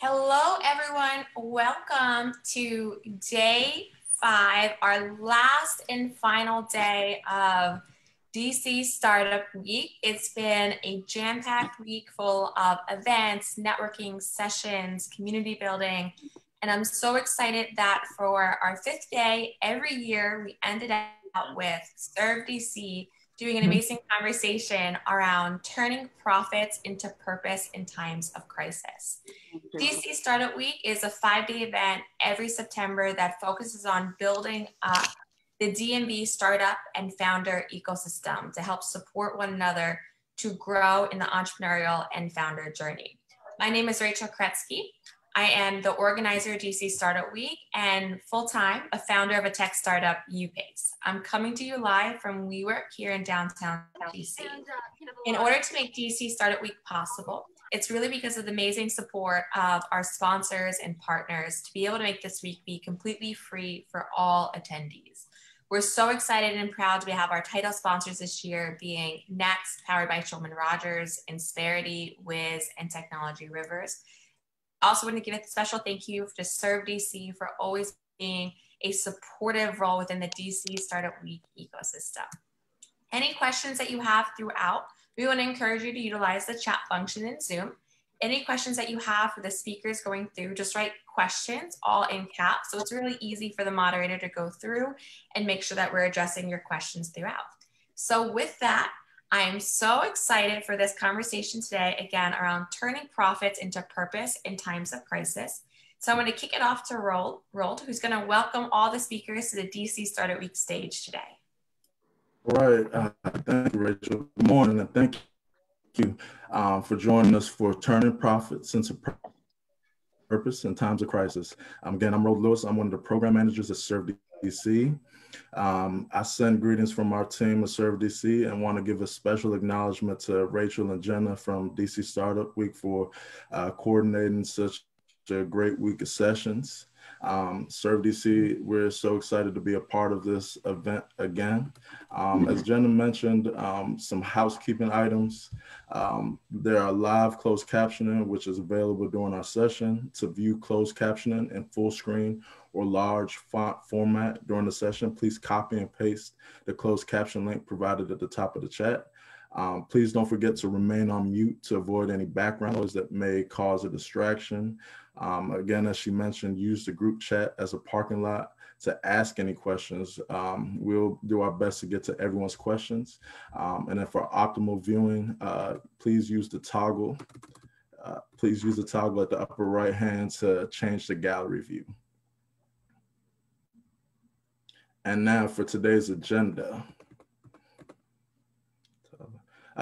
Hello, everyone. Welcome to day 5, our last and final day of DC Startup Week. It's been a jam-packed week full of events, networking sessions, community building, and I'm so excited that for our 5th day, every year we ended out with Serve DC doing an amazing conversation around turning profits into purpose in times of crisis. DC Startup Week is a 5-day event every September that focuses on building up the DMV startup and founder ecosystem to help support one another to grow in the entrepreneurial and founder journey. My name is Rachel Kretsky. I am the organizer of DC Startup Week and full-time a founder of a tech startup, UPace. I'm coming to you live from WeWork here in downtown DC. In order to make DC Startup Week possible, it's really because of the amazing support of our sponsors and partners to be able to make this week be completely free for all attendees. We're so excited and proud to have our title sponsors this year being Next, powered by Schulman Rogers, Insperity, Wiz, and Technology Rivers. Also want to give a special thank you to Serve DC for always being a supportive role within the DC Startup Week ecosystem. Any questions that you have throughout, we want to encourage you to utilize the chat function in Zoom. Any questions that you have for the speakers going through, just write questions all in caps. So it's really easy for the moderator to go through and make sure that we're addressing your questions throughout. So with that, I am so excited for this conversation today, again, around turning profits into purpose in times of crisis. So I'm going to kick it off to Roald, who's going to welcome all the speakers to the DC Startup Week stage today. All right. Thank you, Rachel. Good morning, and thank you for joining us for Turning Profits into Purpose in Times of Crisis. Again, I'm Roald Lewis. I'm one of the program managers at Serve DC. I send greetings from our team at Serve DC and want to give a special acknowledgement to Rachel and Jenna from DC Startup Week for coordinating such a great week of sessions. Serve DC, we're so excited to be a part of this event again. As Jenna mentioned, some housekeeping items. There are live closed captioning, which is available during our session. To view closed captioning in full screen or large font format during the session, please copy and paste the closed caption link provided at the top of the chat. Please don't forget to remain on mute to avoid any background noise that may cause a distraction. Again, as she mentioned, use the group chat as a parking lot to ask any questions. We'll do our best to get to everyone's questions. And then for optimal viewing, please use the toggle. Please use the toggle at the upper right hand to change the gallery view. And now for today's agenda.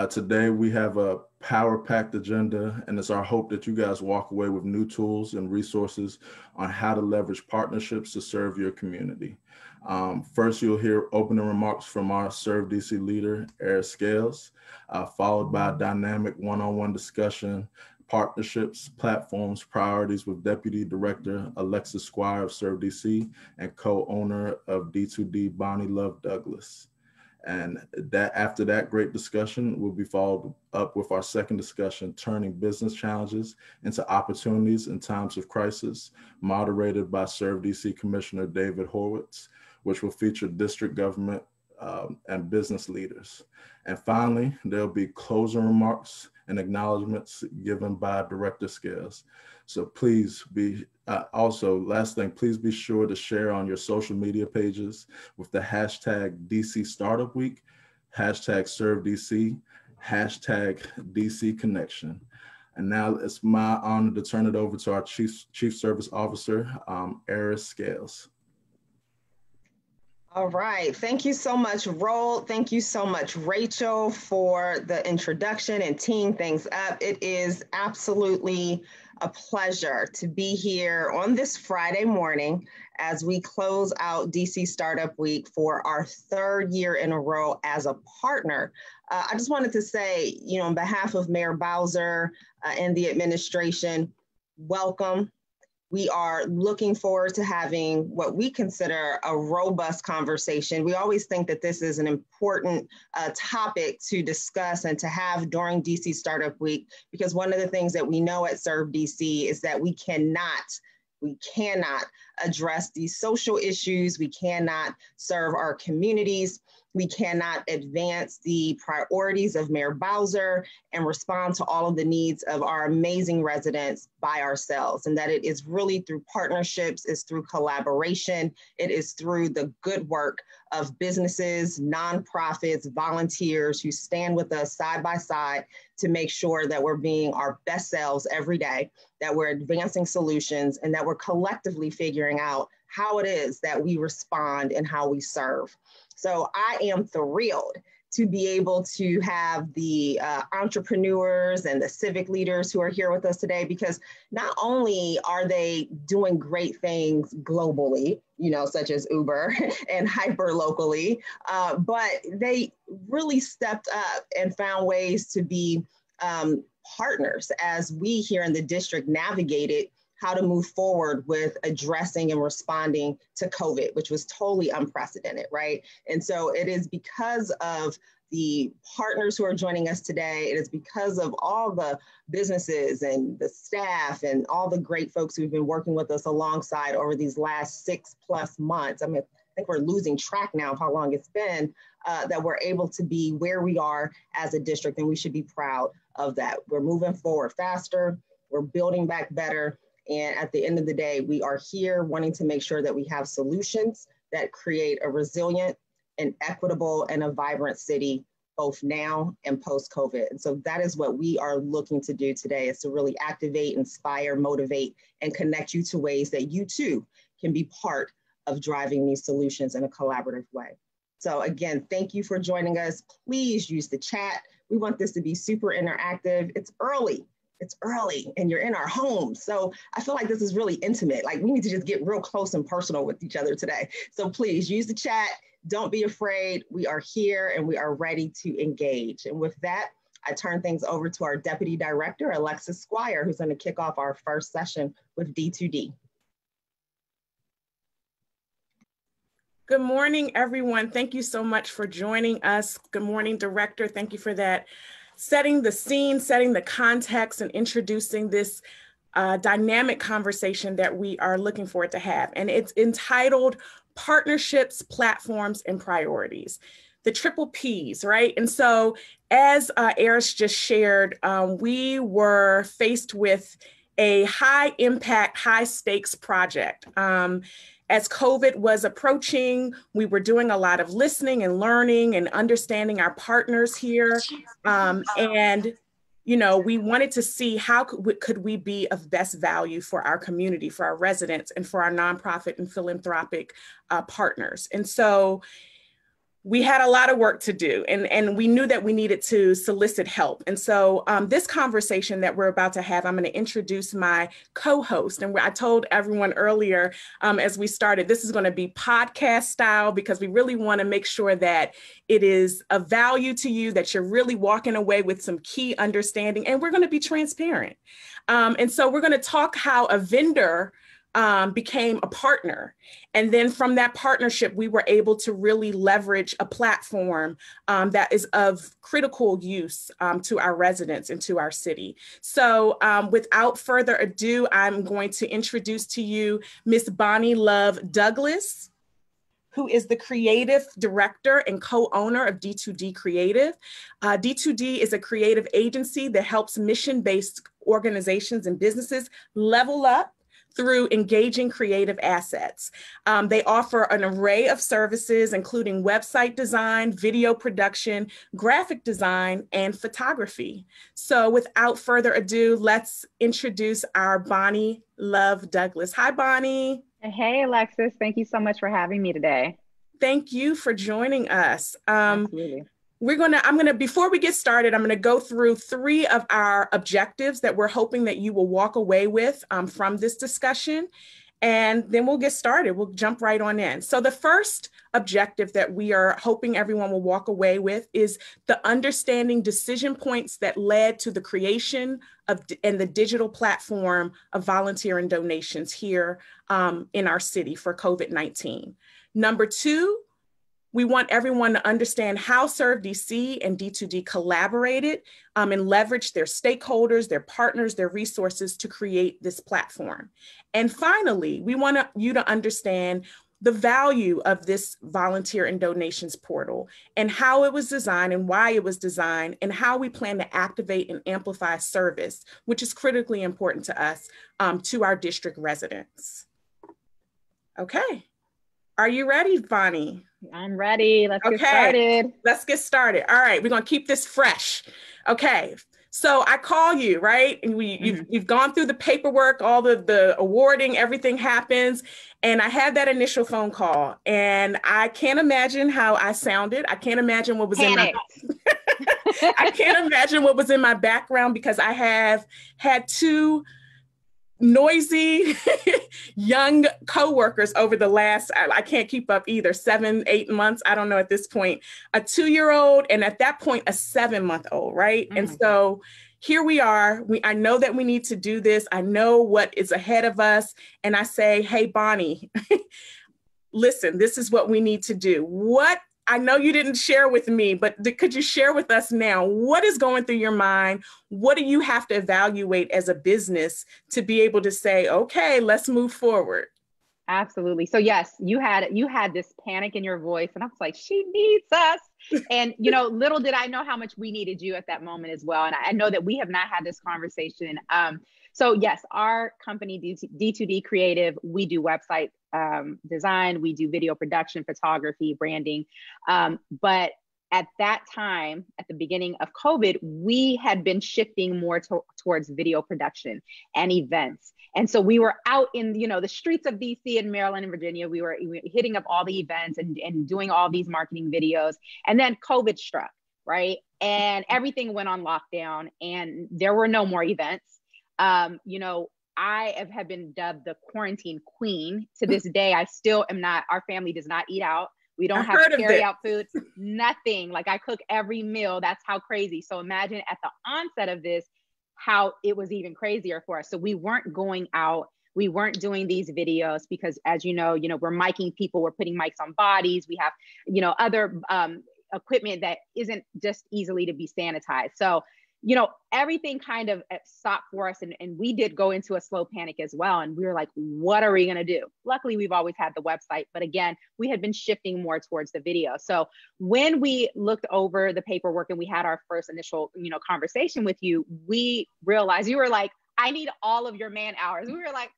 Today we have a power-packed agenda, and it's our hope that you guys walk away with new tools and resources on how to leverage partnerships to serve your community. First, you'll hear opening remarks from our Serve DC leader, Eric Scales, followed by a dynamic one-on-one discussion, partnerships, platforms, priorities with Deputy Director Alexis Squire of Serve DC and co-owner of D2D, Bonnie Love Douglas. And that after that great discussion will be followed up with our second discussion, turning business challenges into opportunities in times of crisis, moderated by Serve DC Commissioner David Horwitz, which will feature district government and business leaders. And finally, there'll be closing remarks and acknowledgements given by Director Scales. So please be, last thing, please be sure to share on your social media pages with the hashtag DC Startup Week, hashtag ServeDC, hashtag DC Connection. And now it's my honor to turn it over to our Chief Service Officer, Eric Scales. All right. Thank you so much, Roald. Thank you so much, Rachel, for the introduction and teeing things up. It is absolutely a pleasure to be here on this Friday morning as we close out DC Startup Week for our 3rd year in a row as a partner. I just wanted to say, on behalf of Mayor Bowser and the administration, welcome. We are looking forward to having what we consider a robust conversation. We always think that this is an important topic to discuss and to have during DC Startup Week, because one of the things that we know at Serve DC is that we cannot address these social issues. We cannot serve our communities. We cannot advance the priorities of Mayor Bowser and respond to all of the needs of our amazing residents by ourselves. And that it is really through partnerships, it's through collaboration, it is through the good work of businesses, nonprofits, volunteers who stand with us side by side to make sure that we're being our best selves every day, that we're advancing solutions, and that we're collectively figuring out how it is that we respond and how we serve. So I am thrilled to be able to have the entrepreneurs and the civic leaders who are here with us today, because not only are they doing great things globally, such as Uber and hyper locally, but they really stepped up and found ways to be partners as we here in the district navigated how to move forward with addressing and responding to COVID, which was totally unprecedented, right? And so it is because of the partners who are joining us today, it is because of all the businesses and the staff and all the great folks who've been working with us alongside over these last 6+ months. I think we're losing track now of how long it's been, that we're able to be where we are as a district, and we should be proud of that. We're moving forward faster, we're building back better, and at the end of the day, we are here wanting to make sure that we have solutions that create a resilient and equitable and a vibrant city, both now and post-COVID. And so that is what we are looking to do today, is to really activate, inspire, motivate, and connect you to ways that you too can be part of driving these solutions in a collaborative way. So again, thank you for joining us. Please use the chat. We want this to be super interactive. It's early and you're in our homes. So I feel like this is really intimate. Like, we need to just get real close and personal with each other today. So please use the chat. Don't be afraid. We are here and we are ready to engage. And with that, I turn things over to our Deputy Director, Alexis Squire, who's going to kick off our first session with D2D. Good morning, everyone. Thank you so much for joining us. Good morning, Director. Thank you for that. Setting the scene, setting the context, and introducing this dynamic conversation that we are looking forward to have. And it's entitled Partnerships, Platforms, and Priorities. The triple Ps, right? And so as Eris just shared, we were faced with a high impact, high stakes project. As COVID was approaching, we were doing a lot of listening and learning and understanding our partners here. And we wanted to see how could we be of best value for our community, for our residents, and for our nonprofit and philanthropic partners. And so we had a lot of work to do, and we knew that we needed to solicit help. And so this conversation that we're about to have, I'm going to introduce my co-host. And I told everyone earlier as we started, this is going to be podcast style, because we really want to make sure that it is of value to you, that you're really walking away with some key understanding, and we're going to be transparent. And so we're going to talk how a vendor became a partner. And then from that partnership, we were able to really leverage a platform that is of critical use to our residents and to our city. So without further ado, I'm going to introduce to you Miss Bonnie Love Douglas, who is the creative director and co-owner of D2D Creative. D2D is a creative agency that helps mission-based organizations and businesses level up through engaging creative assets. They offer an array of services, including website design, video production, graphic design, and photography. So without further ado, let's introduce our Bonnie Love Douglas. Hi, Bonnie. Hey, Alexis. Thank you so much for having me today. Thank you for joining us. Absolutely. Before we get started, I'm gonna go through 3 of our objectives that we're hoping that you will walk away with from this discussion. and then we'll get started. We'll jump right on in. So the first objective that we are hoping everyone will walk away with is the understanding decision points that led to the creation of and the digital platform of volunteer and donations here in our city for COVID-19. Number two, we want everyone to understand how Serve DC and D2D collaborated and leveraged their stakeholders, their partners, their resources to create this platform. And finally, we want you to understand the value of this volunteer and donations portal and how it was designed and why it was designed and how we plan to activate and amplify service, which is critically important to us, to our district residents. Okay, are you ready, Bonnie? I'm ready. Let's get started. Let's get started. All right, we're gonna keep this fresh. Okay, so I call you, right? And you've gone through the paperwork, all the awarding, everything happens. And I had that initial phone call and I can't imagine how I sounded. I can't imagine what was I can't imagine what was in my background because I have had two noisy young coworkers over the last, I can't keep up either, 7, 8 months. I don't know at this point, a 2-year-old and at that point, a 7-month-old, right? And so here we are. I know that we need to do this. I know what is ahead of us. And I say, hey, Bonnie, listen, this is what we need to do. What I know you didn't share with me, but could you share with us now, what is going through your mind? What do you have to evaluate as a business to be able to say, okay, let's move forward? Absolutely. So yes, you had this panic in your voice and I was like, she needs us. And, little did I know how much we needed you at that moment as well. And I know that we have not had this conversation. So yes, our company, D2D Creative, we do website design, we do video production, photography, branding. But at that time, at the beginning of COVID, we had been shifting more towards video production and events. And so we were out in, the streets of DC and Maryland and Virginia. We were hitting up all the events and doing all these marketing videos. And then COVID struck, right? And everything went on lockdown and there were no more events. I have been dubbed the quarantine queen. To this day, I still am not. Our family does not eat out. We don't have carry out food, nothing. Like I cook every meal. That's how crazy. So imagine at the onset of this, how it was even crazier for us. So we weren't going out. We weren't doing these videos because as you know, we're miking people, we're putting mics on bodies. We have, other equipment that isn't just easily to be sanitized. So everything kind of stopped for us. And we did go into a slow panic as well. And we were like, what are we going to do? Luckily, we've always had the website. But again, we had been shifting more towards the video. So when we looked over the paperwork and we had our first initial, conversation with you, we realized you were like, I need all of your man hours. We were like,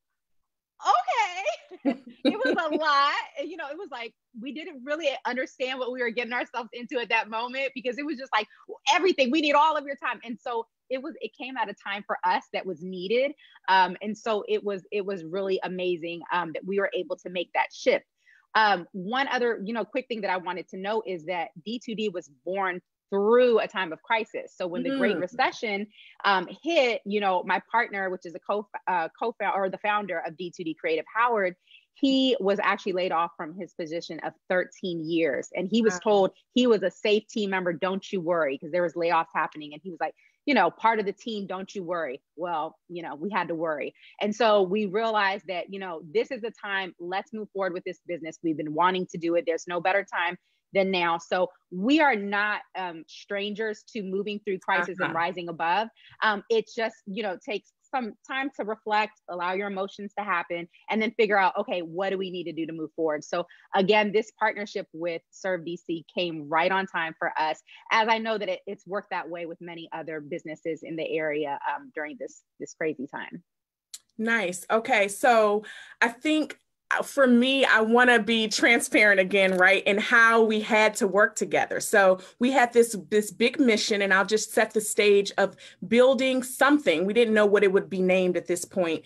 okay. It was a lot. It was like, we didn't really understand what we were getting ourselves into at that moment because it was just like everything, we need all of your time. And so it came at a time for us that was needed. And so it was really amazing that we were able to make that shift. One other, quick thing that I wanted to know is that D2D was born through a time of crisis. So when the Great Recession hit, my partner, which is a co-founder or the founder of D2D Creative, Howard, he was actually laid off from his position of 13 years. And he was told he was a safe team member, don't you worry, because there was layoffs happening. And he was like, part of the team, don't you worry. Well, we had to worry. And so we realized that, this is the time, let's move forward with this business. We've been wanting to do it. There's no better time than now. So we are not strangers to moving through crisis and rising above. It just, takes some time to reflect, allow your emotions to happen, and then figure out, okay, what do we need to do to move forward? So again, this partnership with Serve DC came right on time for us, as I know that it's worked that way with many other businesses in the area during this crazy time. Nice. Okay. So I think for me, I want to be transparent again, right? And how we had to work together. So we had this big mission, and I'll just set the stage of building something. We didn't know what it would be named at this point,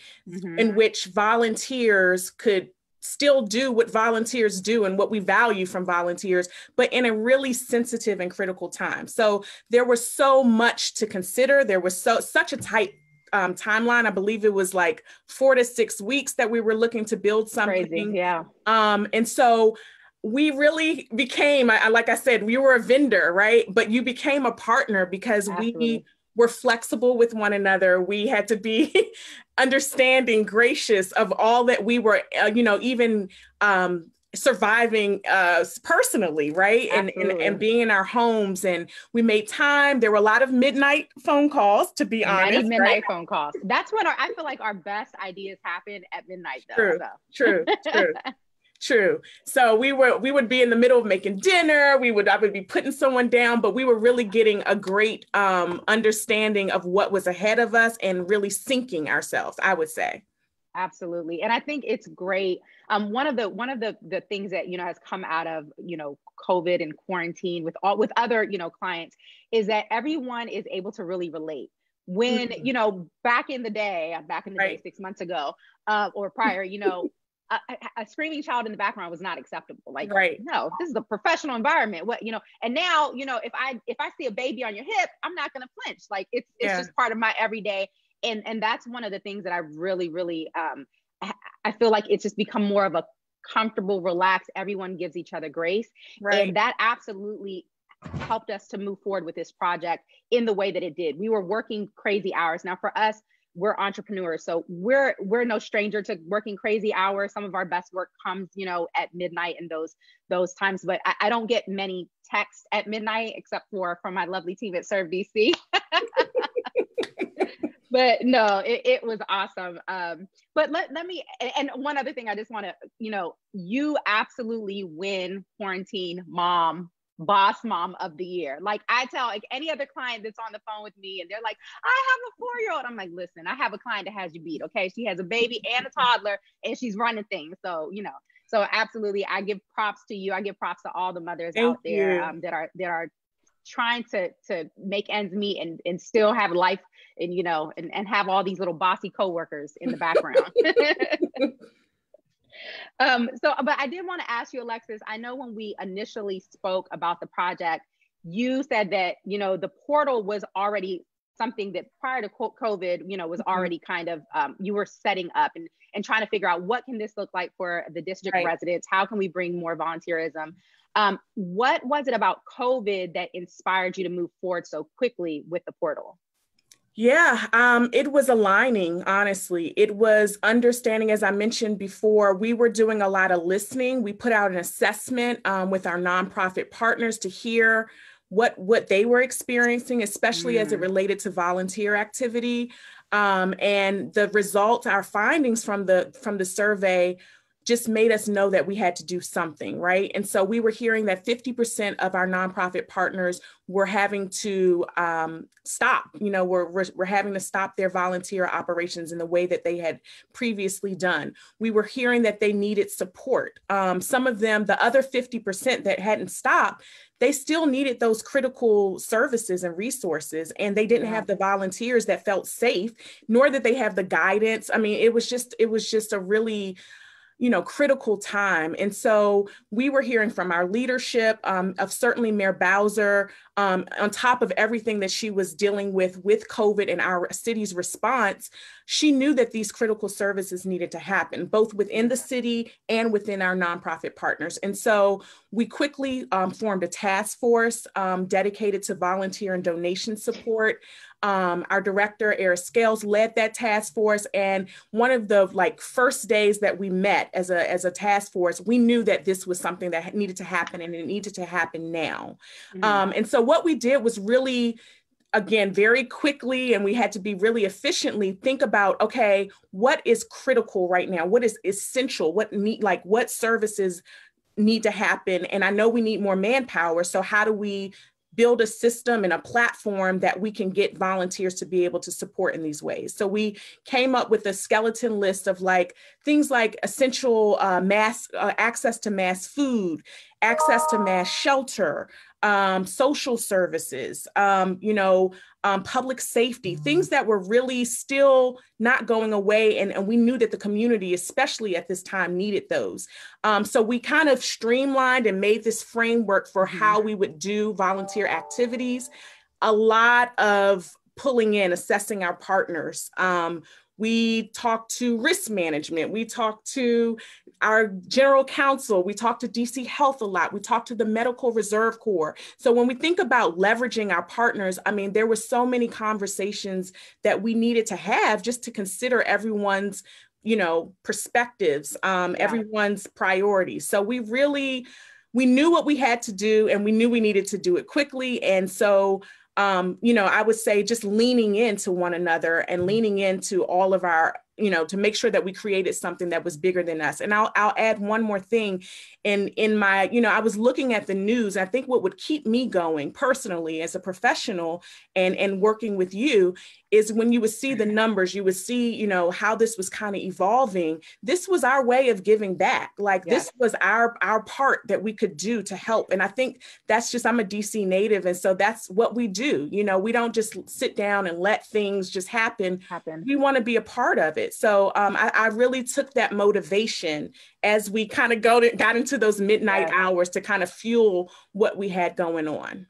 in which volunteers could still do what volunteers do and what we value from volunteers, but in a really sensitive and critical time. So there was so much to consider. There was such a tight timeline. I believe it was like 4 to 6 weeks that we were looking to build something. Crazy, yeah. And so we really became, like I said, we were a vendor, right? But you became a partner because we were flexible with one another. We had to be understanding, gracious of all that we were, even surviving personally, right? And being in our homes, and we made time. There were a lot of midnight phone calls, to be honest. Many midnight right? phone calls. That's when I feel like our best ideas happen at midnight, though. True. True. So we would be in the middle of making dinner. I would be putting someone down, but we were really getting a great understanding of what was ahead of us and really syncing ourselves, I would say. Absolutely. And I think it's great. One of the things that, has come out of, COVID and quarantine with other, clients, is that everyone is able to really relate. When, back in the day, 6 months ago, or prior, a screaming child in the background was not acceptable. Like, no, this is a professional environment. And now, if I see a baby on your hip, I'm not going to flinch. Like it's just part of my everyday. And that's one of the things that I really, really, I feel like it's just become more of a comfortable, relaxed, everyone gives each other grace. Right. And that absolutely helped us to move forward with this project in the way that it did. We were working crazy hours. Now for us, we're entrepreneurs, so we're no stranger to working crazy hours. Some of our best work comes, at midnight and those times. But I don't get many texts at midnight, except for from my lovely team at Serve DC. But no, it was awesome. But let me, and one other thing I just want to, you absolutely win quarantine boss mom of the year. Like I tell any other client that's on the phone with me and they're like, I have a 4-year-old. I'm like, listen, I have a client that has you beat. Okay. She has a baby and a toddler and she's running things. So, so absolutely. I give props to you. I give props to all the mothers out there that are trying to make ends meet and still have life and, and have all these little bossy coworkers in the background. But I did want to ask you, Alexis, I know when we initially spoke about the project, you said that, the portal was already something that prior to COVID, was already kind of, you were setting up and trying to figure out what can this look like for the district residents? How can we bring more volunteerism? What was it about COVID that inspired you to move forward so quickly with the portal? Yeah, it was aligning, honestly. It was understanding, as I mentioned before, we were doing a lot of listening. We put out an assessment with our nonprofit partners to hear what they were experiencing, especially as it related to volunteer activity. And the results, our findings from the survey just made us know that we had to do something, right? And so we were hearing that 50% of our nonprofit partners were having to stop, we're having to stop their volunteer operations in the way that they had previously done. We were hearing that they needed support. Some of them, the other 50% that hadn't stopped, they still needed those critical services and resources, and they didn't have the volunteers that felt safe, nor did they have the guidance. I mean, it was just a really critical time. And so we were hearing from our leadership of certainly Mayor Bowser, on top of everything that she was dealing with COVID and our city's response. She knew that these critical services needed to happen, both within the city and within our nonprofit partners. And so we quickly formed a task force dedicated to volunteer and donation support. Our director, Eric Scales, led that task force. And one of the first days that we met as a task force, we knew that this was something that needed to happen and it needed to happen now. And so what we did was really, again, very quickly, and we had to be really efficiently think about, okay, what is critical right now? What is essential? What services need to happen? And I know we need more manpower. So how do we build a system and a platform that we can get volunteers to be able to support in these ways? So we came up with a skeleton list of things like essential access to mass food, access to mass shelter, social services, public safety, things that were really still not going away. And we knew that the community, especially at this time, needed those. So we kind of streamlined and made this framework for how we would do volunteer activities. A lot of pulling in, assessing our partners. We talked to risk management. We talked to our general counsel. We talked to DC Health a lot. We talked to the Medical Reserve Corps. So when we think about leveraging our partners, I mean, there were so many conversations that we needed to have just to consider everyone's, perspectives, everyone's priorities. So we knew what we had to do, and we knew we needed to do it quickly. And so I would say just leaning into one another and leaning into all of our, to make sure that we created something that was bigger than us. And I'll add one more thing. In my, I was looking at the news. I think what would keep me going personally as a professional and working with you is when you would see the numbers, you would see, how this was kind of evolving. This was our way of giving back. Like this was our part that we could do to help. And I think that's just, I'm a DC native. And so that's what we do. We don't just sit down and let things just happen. We want to be a part of it. So I really took that motivation as we kind of got into those midnight hours to kind of fuel what we had going on.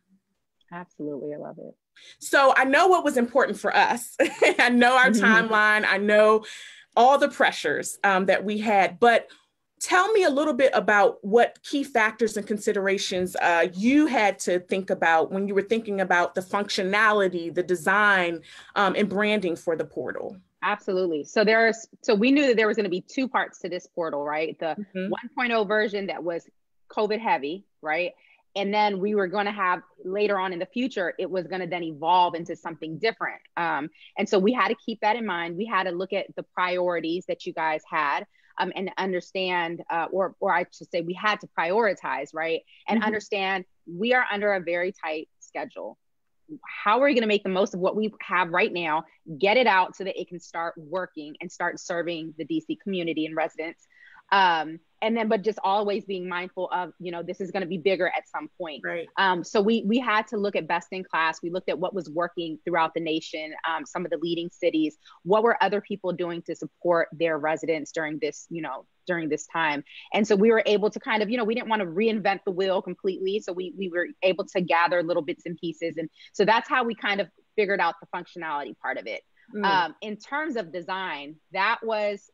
Absolutely. I love it. So I know what was important for us. I know our timeline. I know all the pressures that we had, but tell me a little bit about what key factors and considerations you had to think about when you were thinking about the functionality, the design, and branding for the portal. Absolutely. So we knew that there was going to be two parts to this portal, right? The 1.0 version that was COVID heavy, right? And then we were going to have later on in the future, it was going to then evolve into something different. And so we had to keep that in mind. We had to look at the priorities that you guys had and understand, or I should say we had to prioritize, right? And understand we are under a very tight schedule. How are we going to make the most of what we have right now, get it out so that it can start working and start serving the DC community and residents? But just always being mindful of, this is going to be bigger at some point. Right. So we had to look at best in class. We looked at what was working throughout the nation, some of the leading cities. What were other people doing to support their residents during this, during this time? And so we were able to kind of, we didn't want to reinvent the wheel completely. So we were able to gather little bits and pieces. And so that's how we kind of figured out the functionality part of it. In terms of design, that was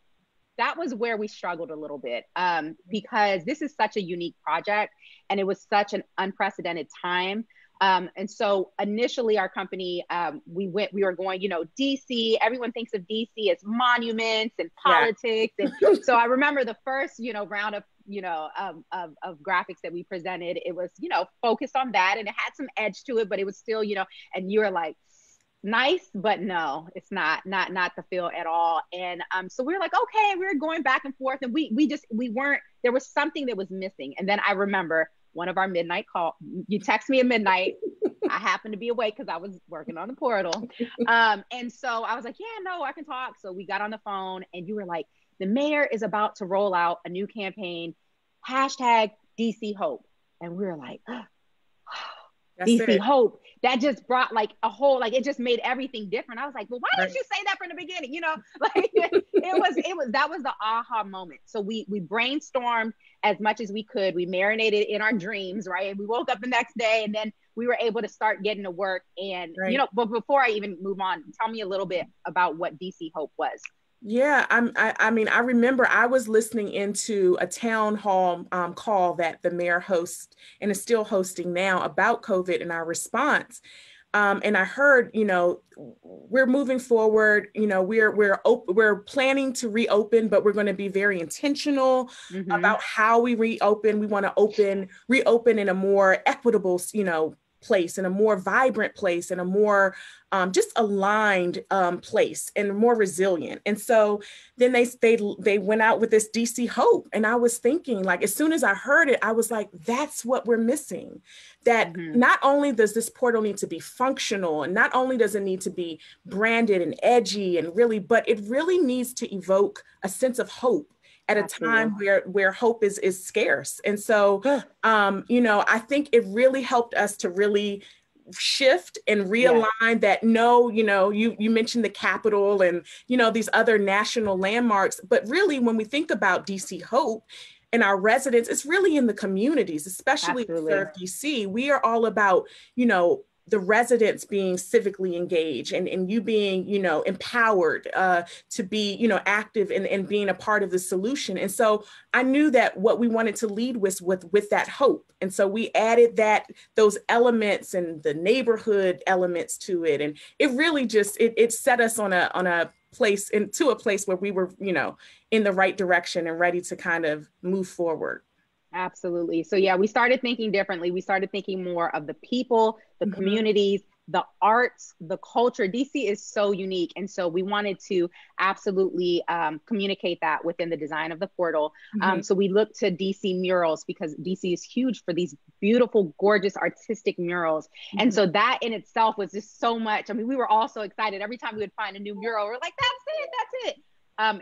where we struggled a little bit because this is such a unique project and it was such an unprecedented time. And so initially our company, we were going, DC, everyone thinks of DC as monuments and politics. And so I remember the first, round of, of graphics that we presented, it was, focused on that and it had some edge to it, but it was still, and you were like, nice, but no, it's not the feel at all. And so we were like, okay, we were going back and forth and we weren't, there was something that was missing. And then I remember one of our midnight call, you text me at midnight. I happened to be awake because I was working on the portal. And so I was like, yeah, no, I can talk. So we got on the phone and you were like, the mayor is about to roll out a new campaign, #DC Hope. And we were like, DC Hope. That just brought like a whole, like it just made everything different. I was like, well, why didn't you say that from the beginning? Like that was the aha moment. So we brainstormed as much as we could. We marinated in our dreams, right? And we woke up the next day and then we were able to start getting to work. And, but before I even move on, tell me a little bit about what DC Hope was. Yeah, I remember I was listening into a town hall call that the mayor hosts and is still hosting now about COVID and our response. And I heard, we're moving forward, we're planning to reopen, but we're going to be very intentional about how we reopen. We want to reopen in a more equitable, place, in a more vibrant place, in a more just aligned place and more resilient. And so then they went out with this DC Hope. And I was thinking, like, as soon as I heard it, I was like, that's what we're missing. That not only does this portal need to be functional, and not only does it need to be branded and edgy and really, but it really needs to evoke a sense of hope at a time where hope is scarce. And so, I think it really helped us to really shift and realign that you mentioned the Capitol and, these other national landmarks, but really when we think about DC Hope and our residents, it's really in the communities, especially Serve DC. We are all about, the residents being civically engaged and you being, you know, empowered to be, you know, active and being a part of the solution. And so I knew that what we wanted to lead with that hope. And so we added those elements and the neighborhood elements to it. And it really just, it set us on a place into a place where we were, you know, in the right direction and ready to kind of move forward. Absolutely. So yeah, we started thinking differently. We started thinking more of the people, the communities, the arts, the culture. DC is so unique. And so we wanted to absolutely communicate that within the design of the portal. So we looked to DC murals because DC is huge for these beautiful, gorgeous, artistic murals. And so that in itself was just so much. I mean, we were all so excited. Every time we would find a new mural, we're like, that's it.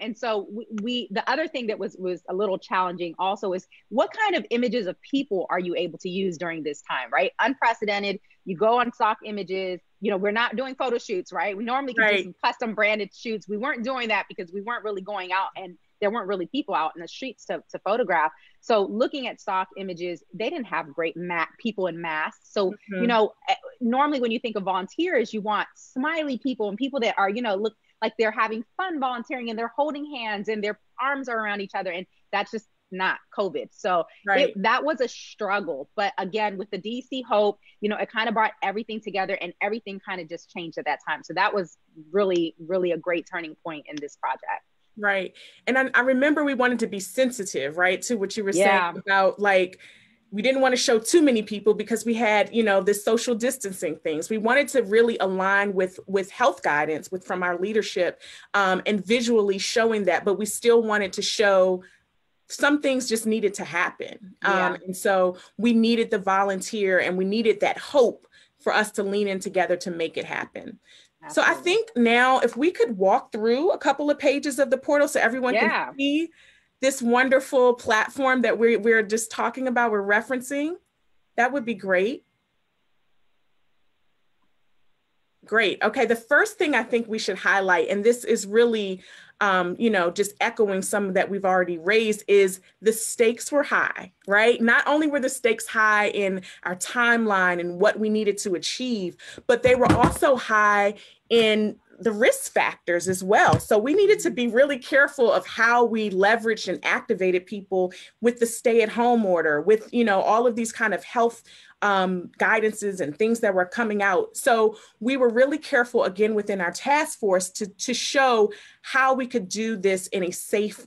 And so the other thing that was a little challenging also is what kind of images of people are you able to use during this time, right? Unprecedented, you go on stock images, you know, we're not doing photo shoots, right? We normally could do some custom branded shoots. We weren't doing that because we weren't really going out and there weren't really people out in the streets to photograph. So looking at stock images, they didn't have great people in masks. So, you know, normally when you think of volunteers, you want smiley people and people that are, you know, look like they're having fun volunteering and they're holding hands and their arms are around each other. And that's just not COVID. So that was a struggle. But again, with the DC Hope, you know, it kind of brought everything together and everything kind of just changed at that time. So that was really, really a great turning point in this project. Right. And I remember we wanted to be sensitive, right, to what you were saying about, like, we didn't want to show too many people because we had, you know, this social distancing things. We wanted to really align with health guidance from our leadership and visually showing that, but we still wanted to show some things just needed to happen. And so we needed the volunteer and we needed that hope for us to lean in together to make it happen. Absolutely. So I think now if we could walk through a couple of pages of the portal so everyone can see this wonderful platform that we're just talking about, we're referencing, that would be great. Great. Okay. The first thing I think we should highlight, and this is really, you know, just echoing some that we've already raised, is the stakes were high, right? Not only were the stakes high in our timeline and what we needed to achieve, but they were also high in the risk factors as well. So we needed to be really careful of how we leveraged and activated people with the stay-at-home order, with, you know, all of these kind of health guidances and things that were coming out. So we were really careful, again, within our task force to show how we could do this in a safe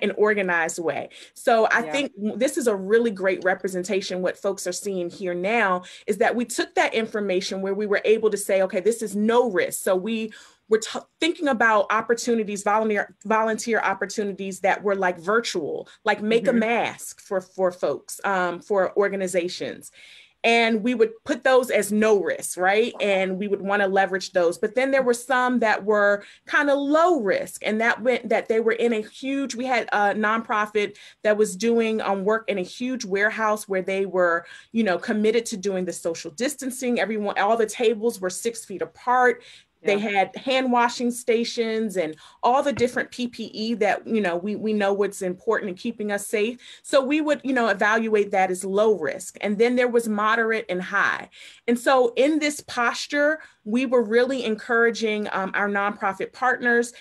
and organized way. So I think this is a really great representation. What folks are seeing here now is that we took that information where we were able to say, okay, this is no risk. So we were thinking about opportunities, volunteer opportunities that were like virtual, like make a mask for folks, for organizations. And we would put those as no risk, right? And we would want to leverage those. But then there were some that were kind of low risk. And that meant that they were in a huge, we had a nonprofit that was doing work in a huge warehouse where they were, you know, committed to doing the social distancing. All the tables were 6 feet apart. They had hand washing stations and all the different PPE that, you know, we know what's important in keeping us safe. So we would, you know, evaluate that as low risk. And then there was moderate and high. And so in this posture, we were really encouraging our nonprofit partners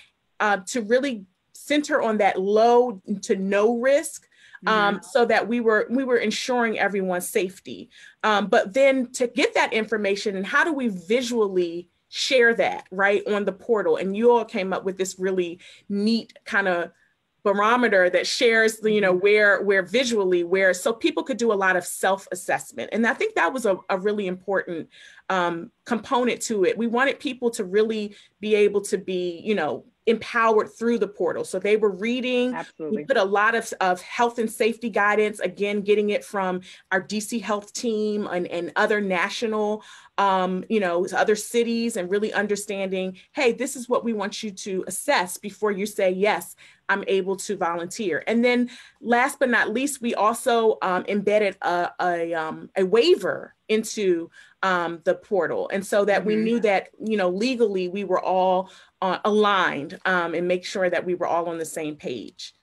to really center on that low to no risk. So that we were ensuring everyone's safety. But then to get that information, and how do we visually share that right on the portal? And you all came up with this really neat kind of barometer that shares, you know, where visually, so people could do a lot of self-assessment. And I think that was a really important component to it. We wanted people to really be able to be, you know, empowered through the portal. So they were reading. Absolutely. We put a lot of health and safety guidance, again, getting it from our DC Health team and other national, you know, other cities, and really understanding, hey, this is what we want you to assess before you say, yes, I'm able to volunteer. And then last but not least, we also embedded a waiver into the portal. And so that we knew that, you know, legally we were all aligned and make sure that we were all on the same page.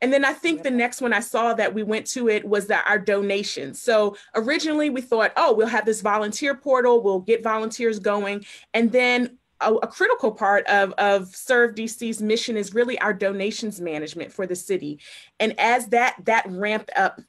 And then I think the next one I saw that we went to it was that our donations. So originally we thought, oh, we'll have this volunteer portal, we'll get volunteers going. And then a critical part of Serve DC's mission is really our donations management for the city. And as that ramped up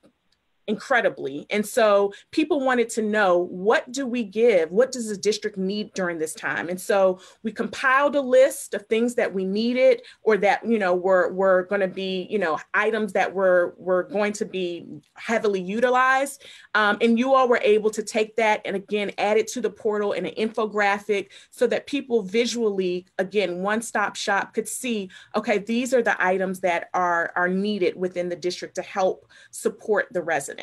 incredibly. And so people wanted to know, what do we give? What does the district need during this time? And so we compiled a list of things that we needed, or that, were going to be, items that were going to be heavily utilized. And you all were able to take that and again, add it to the portal in an infographic so that people visually, again, one-stop shop could see, okay, these are the items that are needed within the district to help support the residents.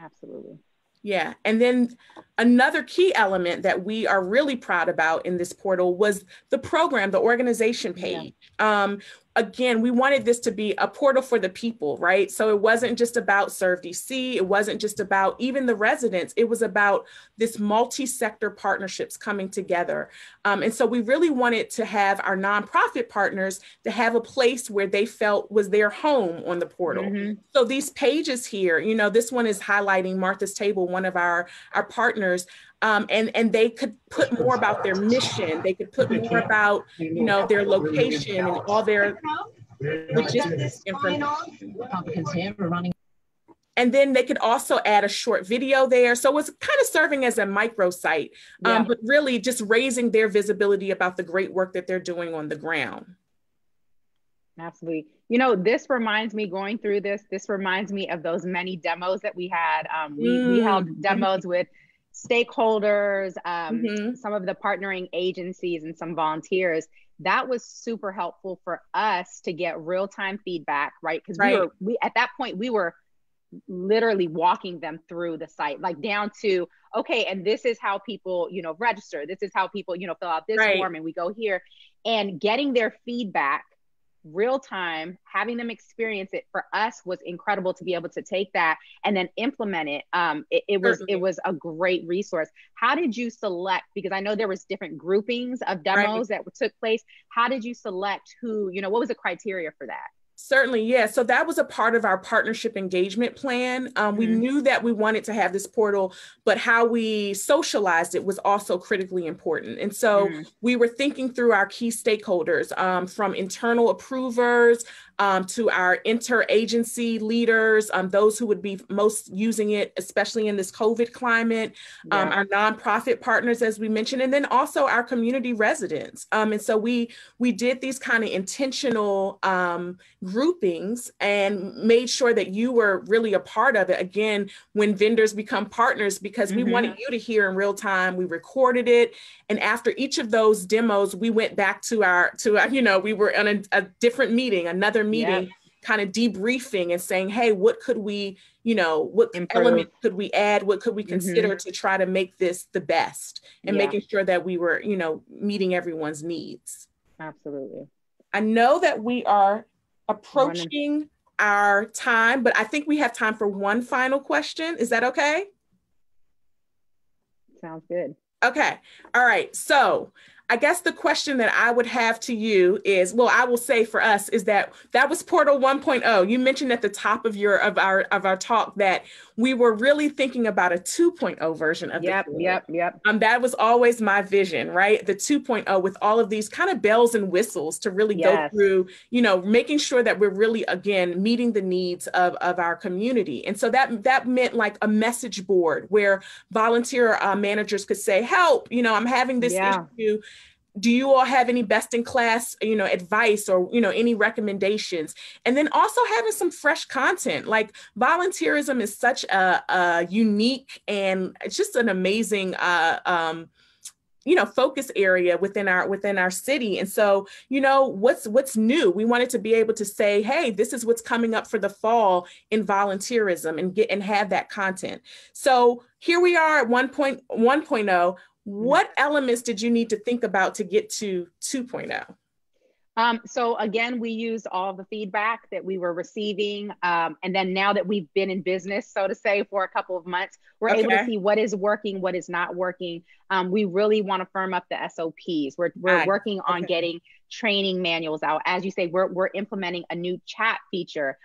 Absolutely. Yeah. And then another key element that we are really proud about in this portal was the program, the organization page. Yeah. Again, we wanted this to be a portal for the people, right? So it wasn't just about Serve DC. It wasn't just about even the residents. It was about this multi-sector partnerships coming together. And so we really wanted to have our nonprofit partners to have a place where they felt was their home on the portal. Mm-hmm. So these pages here, this one is highlighting Martha's Table, one of our partners. And they could put more about their mission. They could put more about, their location and all their logistics information. And then they could also add a short video there. So it's kind of serving as a microsite, but really just raising their visibility about the great work that they're doing on the ground. Absolutely. This reminds me, going through this reminds me of those many demos that we had. We held demos with stakeholders, some of the partnering agencies, and some volunteers. That was super helpful for us to get real-time feedback, right? Because we at that point, we were literally walking them through the site, like down to, okay, and this is how people, register. This is how people, fill out this form, and we go here, and getting their feedback real time, having them experience it for us was incredible to be able to take that and then implement it. It was a great resource. How did you select, because I know there was different groupings of demos that took place. How did you select who, what was the criteria for that? Certainly, yeah. So that was a part of our partnership engagement plan. We knew that we wanted to have this portal, but how we socialized it was also critically important. And so we were thinking through our key stakeholders, from internal approvers to our interagency leaders, those who would be most using it, especially in this COVID climate, our nonprofit partners, as we mentioned, and then also our community residents. And so we did these kind of intentional groupings and made sure that you were really a part of it. Again, when vendors become partners, because we wanted you to hear in real time, we recorded it. And after each of those demos, we went back to our we were on a different meeting, another meeting, kind of debriefing and saying, hey, what could we, what element could we add? What could we consider to try to make this the best, and making sure that we were, meeting everyone's needs. Absolutely. I know that we are approaching our time, but I think we have time for one final question. Is that okay? Sounds good. Okay. All right. So I guess the question that I would have to you is, well, I will say for us is that was Portal 1.0. You mentioned at the top of our talk that we were really thinking about a 2.0 version of Yep. That was always my vision, right? The 2.0 with all of these kind of bells and whistles to really go through, making sure that we're really, again, meeting the needs of our community. And so that meant like a message board where volunteer managers could say, help, I'm having this issue. Do you all have any best in class, advice or, any recommendations? And then also having some fresh content. Like volunteerism is such a unique, and it's just an amazing, focus area within our city. And so, what's new? We wanted to be able to say, hey, this is what's coming up for the fall in volunteerism, and have that content. So here we are at 1.0. What elements did you need to think about to get to 2.0? So again, we used all the feedback that we were receiving. And then now that we've been in business, so to say, for a couple of months, we're able to see what is working, what is not working. We really want to firm up the SOPs. We're working on getting training manuals out. As you say, we're implementing a new chat feature.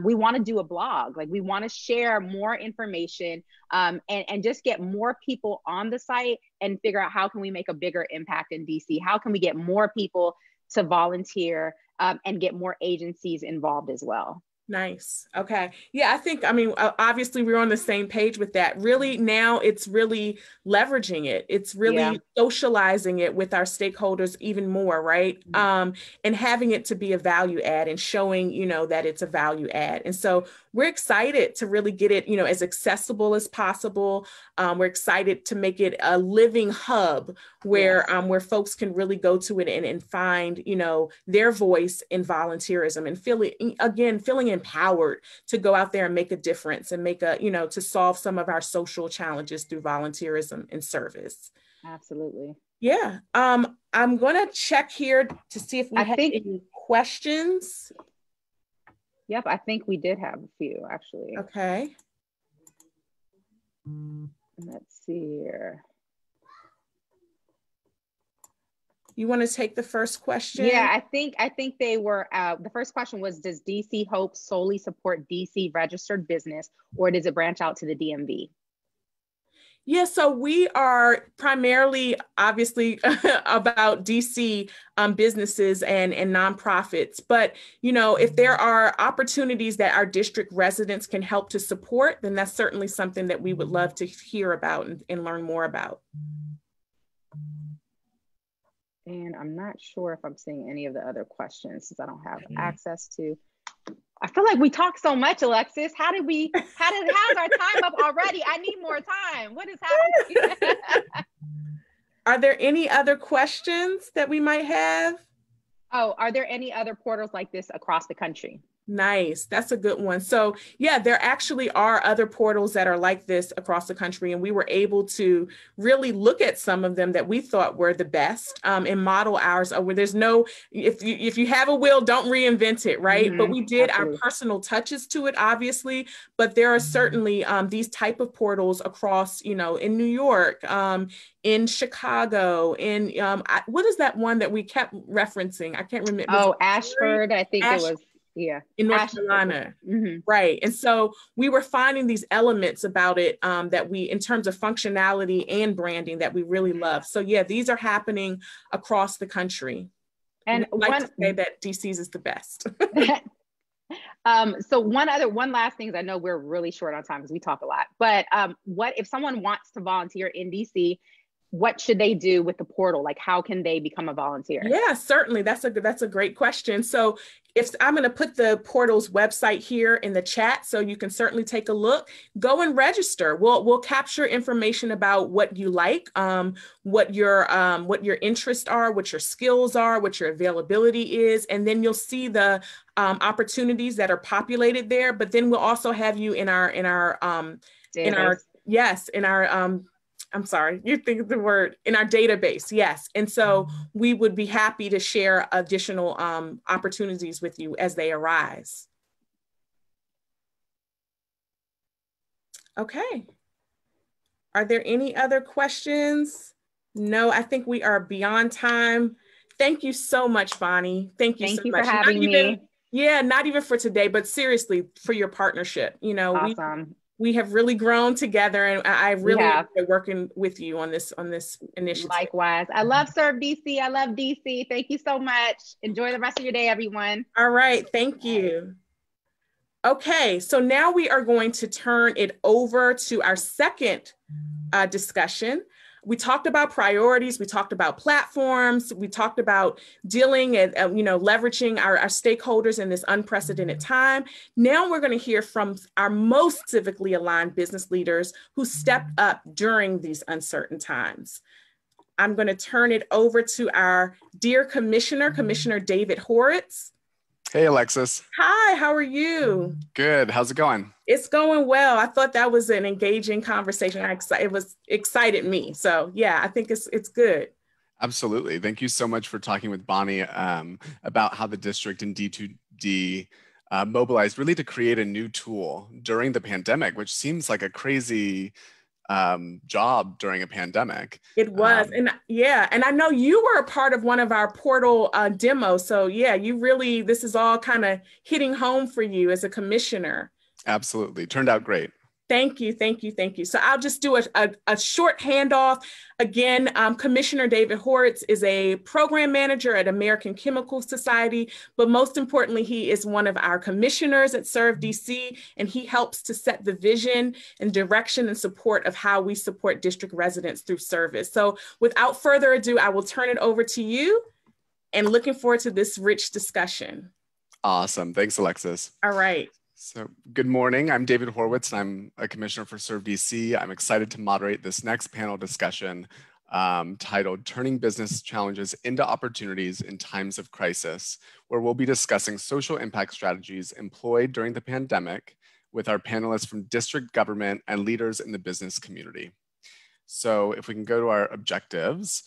We want to do a blog. Like, we want to share more information and just get more people on the site and figure out how can we make a bigger impact in DC? How can we get more people to volunteer and get more agencies involved as well? Nice. Okay. Yeah, I mean, obviously we're on the same page with that. Really, now it's really leveraging it. It's really socializing it with our stakeholders even more, right? And having it to be a value add and showing, that it's a value add. And so we're excited to really get it, as accessible as possible. We're excited to make it a living hub where folks can really go to it and find, their voice in volunteerism and feeling empowered to go out there and make a difference and to solve some of our social challenges through volunteerism and service. Absolutely. Yeah. I'm going to check here to see if we have any questions. Yep, I think we did have a few, actually. Okay. Let's see here. You want to take the first question? Yeah, I think they were, the first question was, does DC Hope solely support DC registered business, or does it branch out to the DMV? Yeah, so we are primarily, obviously, about DC businesses and nonprofits. But, if there are opportunities that our district residents can help to support, then that's certainly something that we would love to hear about and learn more about. And I'm not sure if I'm seeing any of the other questions since I don't have access to. I feel like we talk so much, Alexis. How's our time up already? I need more time. What is happening? Are there any other questions that we might have? Oh, are there any other portals like this across the country? Nice. That's a good one. So yeah, there actually are other portals that are like this across the country. And we were able to really look at some of them that we thought were the best and model ours where there's no, if you have a wheel, don't reinvent it, right? But we did our personal touches to it, obviously, but there are certainly these type of portals across, in New York, in Chicago, in what is that one that we kept referencing? I can't remember. Oh, Ashford, I think it was. Yeah. In North Carolina. Right. And so we were finding these elements about it that we, in terms of functionality and branding, that we really love. So yeah, these are happening across the country. And I'd like to say that DC's is the best. So one last thing is, I know we're really short on time because we talk a lot, but what if someone wants to volunteer in DC? What should they do with the portal? Like, how can they become a volunteer? Yeah, certainly. That's a great question. So if I'm going to put the portal's website here in the chat, so you can certainly take a look, go and register. We'll capture information about what you like, what your interests are, what your skills are, what your availability is. And then you'll see the opportunities that are populated there. But then we'll also have you in our I'm sorry, you think of the word, in our database, yes. And so we would be happy to share additional opportunities with you as they arise. Okay. Are there any other questions? No, I think we are beyond time. Thank you so much, Bonnie. Thank you so much. Thank you for having me. Yeah, not even for today, but seriously, for your partnership. Awesome. We have really grown together, and I really enjoy working with you on this initiative. Likewise. I love Serve DC. I love DC. Thank you so much. Enjoy the rest of your day, everyone. All right. Thank you. Okay. So now we are going to turn it over to our second discussion. We talked about priorities, we talked about platforms, we talked about dealing and leveraging our stakeholders in this unprecedented time. Now we're going to hear from our most civically aligned business leaders who stepped up during these uncertain times. I'm going to turn it over to our dear Commissioner David Horitz. Hey, Alexis. Hi, how are you? Good. How's it going? It's going well. I thought that was an engaging conversation. It excited me. So yeah, I think it's good. Absolutely. Thank you so much for talking with Bonnie about how the district and D2D mobilized really to create a new tool during the pandemic, which seems like a crazy job during a pandemic. It was. And yeah, and I know you were a part of one of our portal demos. So yeah, you really, this is all kind of hitting home for you as a commissioner. Absolutely. Turned out great. Thank you, thank you, thank you. So I'll just do a short handoff. Again, Commissioner David Horitz is a program manager at American Chemical Society, but most importantly, he is one of our commissioners at Serve DC, and he helps to set the vision and direction and support of how we support district residents through service. So without further ado, I will turn it over to you, and looking forward to this rich discussion. Awesome. Thanks, Alexis. All right. So good morning. I'm David Horwitz, and I'm a commissioner for Serve DC. I'm excited to moderate this next panel discussion titled Turning Business Challenges into Opportunities in Times of Crisis, where we'll be discussing social impact strategies employed during the pandemic with our panelists from district government and leaders in the business community. So if we can go to our objectives,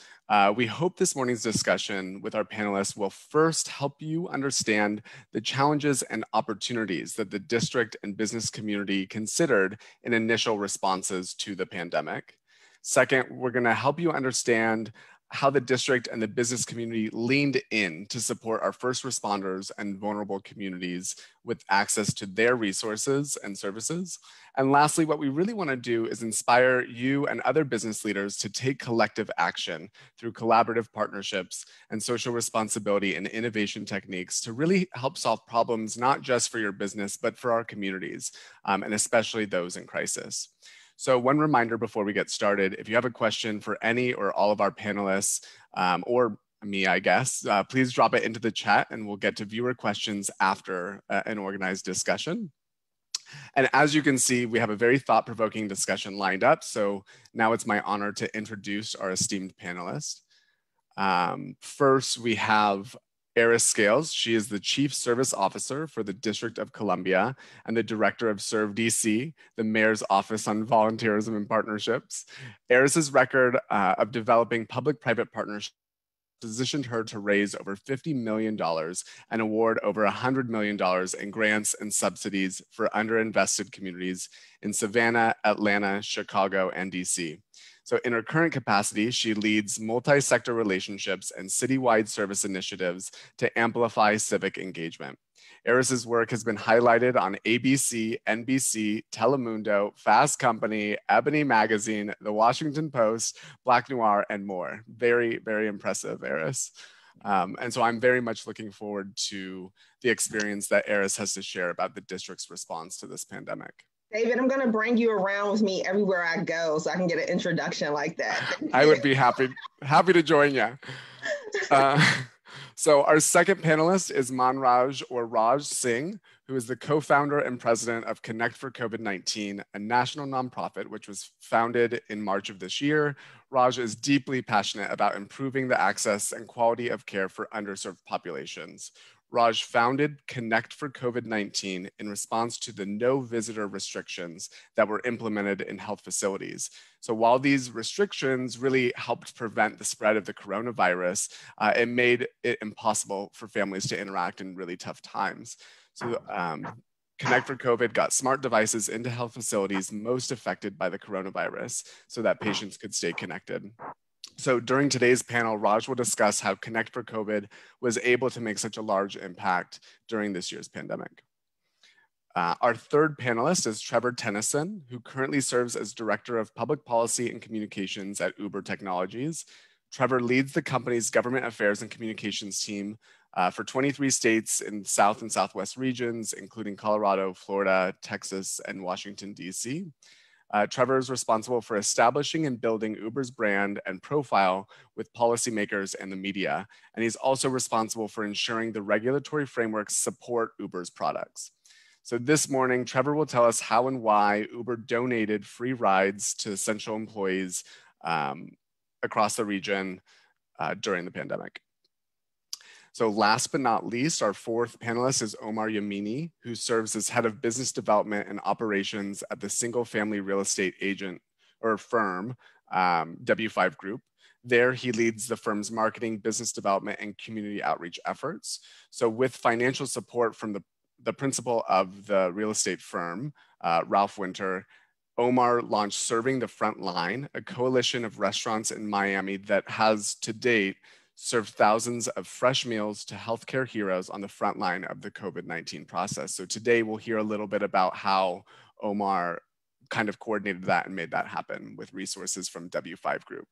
we hope this morning's discussion with our panelists will first help you understand the challenges and opportunities that the district and business community considered in initial responses to the pandemic. Second, we're going to help you understand how the district and the business community leaned in to support our first responders and vulnerable communities with access to their resources and services. And lastly, what we really want to do is inspire you and other business leaders to take collective action through collaborative partnerships and social responsibility and innovation techniques to really help solve problems, not just for your business, but for our communities, and especially those in crisis. So one reminder before we get started, if you have a question for any or all of our panelists or me, I guess, please drop it into the chat and we'll get to viewer questions after an organized discussion. And as you can see, we have a very thought-provoking discussion lined up. So now it's my honor to introduce our esteemed panelists. First, we have Eris Scales. She is the Chief Service Officer for the District of Columbia and the Director of Serve DC, the Mayor's Office on Volunteerism and Partnerships. Eris's record of developing public-private partnerships positioned her to raise over $50 million and award over $100 million in grants and subsidies for underinvested communities in Savannah, Atlanta, Chicago, and DC. So in her current capacity, she leads multi-sector relationships and citywide service initiatives to amplify civic engagement. Eris's work has been highlighted on ABC, NBC, Telemundo, Fast Company, Ebony Magazine, The Washington Post, Black Noir, and more. Very, very impressive, Eris. And so I'm very much looking forward to the experience that Eris has to share about the district's response to this pandemic. David, I'm going to bring you around with me everywhere I go so I can get an introduction like that. I would be happy to join you. So our second panelist is Manraj or Raj Singh, who is the co-founder and president of Connect for COVID-19, a national nonprofit which was founded in March of this year. Raj is deeply passionate about improving the access and quality of care for underserved populations. Raj founded Connect for COVID-19 in response to the no visitor restrictions that were implemented in health facilities. So while these restrictions really helped prevent the spread of the coronavirus, it made it impossible for families to interact in really tough times. So Connect for COVID got smart devices into health facilities most affected by the coronavirus so that patients could stay connected. So during today's panel, Raj will discuss how Connect for COVID was able to make such a large impact during this year's pandemic. Our third panelist is Trevor Tennyson, who currently serves as Director of Public Policy and Communications at Uber Technologies. Trevor leads the company's government affairs and communications team for 23 states in South and Southwest regions, including Colorado, Florida, Texas, and Washington, D.C. Trevor is responsible for establishing and building Uber's brand and profile with policymakers and the media. And he's also responsible for ensuring the regulatory frameworks support Uber's products. So this morning, Trevor will tell us how and why Uber donated free rides to essential employees across the region during the pandemic. So last but not least, our fourth panelist is Omar Yamini, who serves as head of business development and operations at the single family real estate agent or firm, W5 Group. There, he leads the firm's marketing, business development, and community outreach efforts. So with financial support from the principal of the real estate firm, Ralph Winter, Omar launched Serving the Front Line, a coalition of restaurants in Miami that has to date served thousands of fresh meals to healthcare heroes on the front line of the COVID-19 process. So today we'll hear a little bit about how Omar kind of coordinated that and made that happen with resources from W5 Group.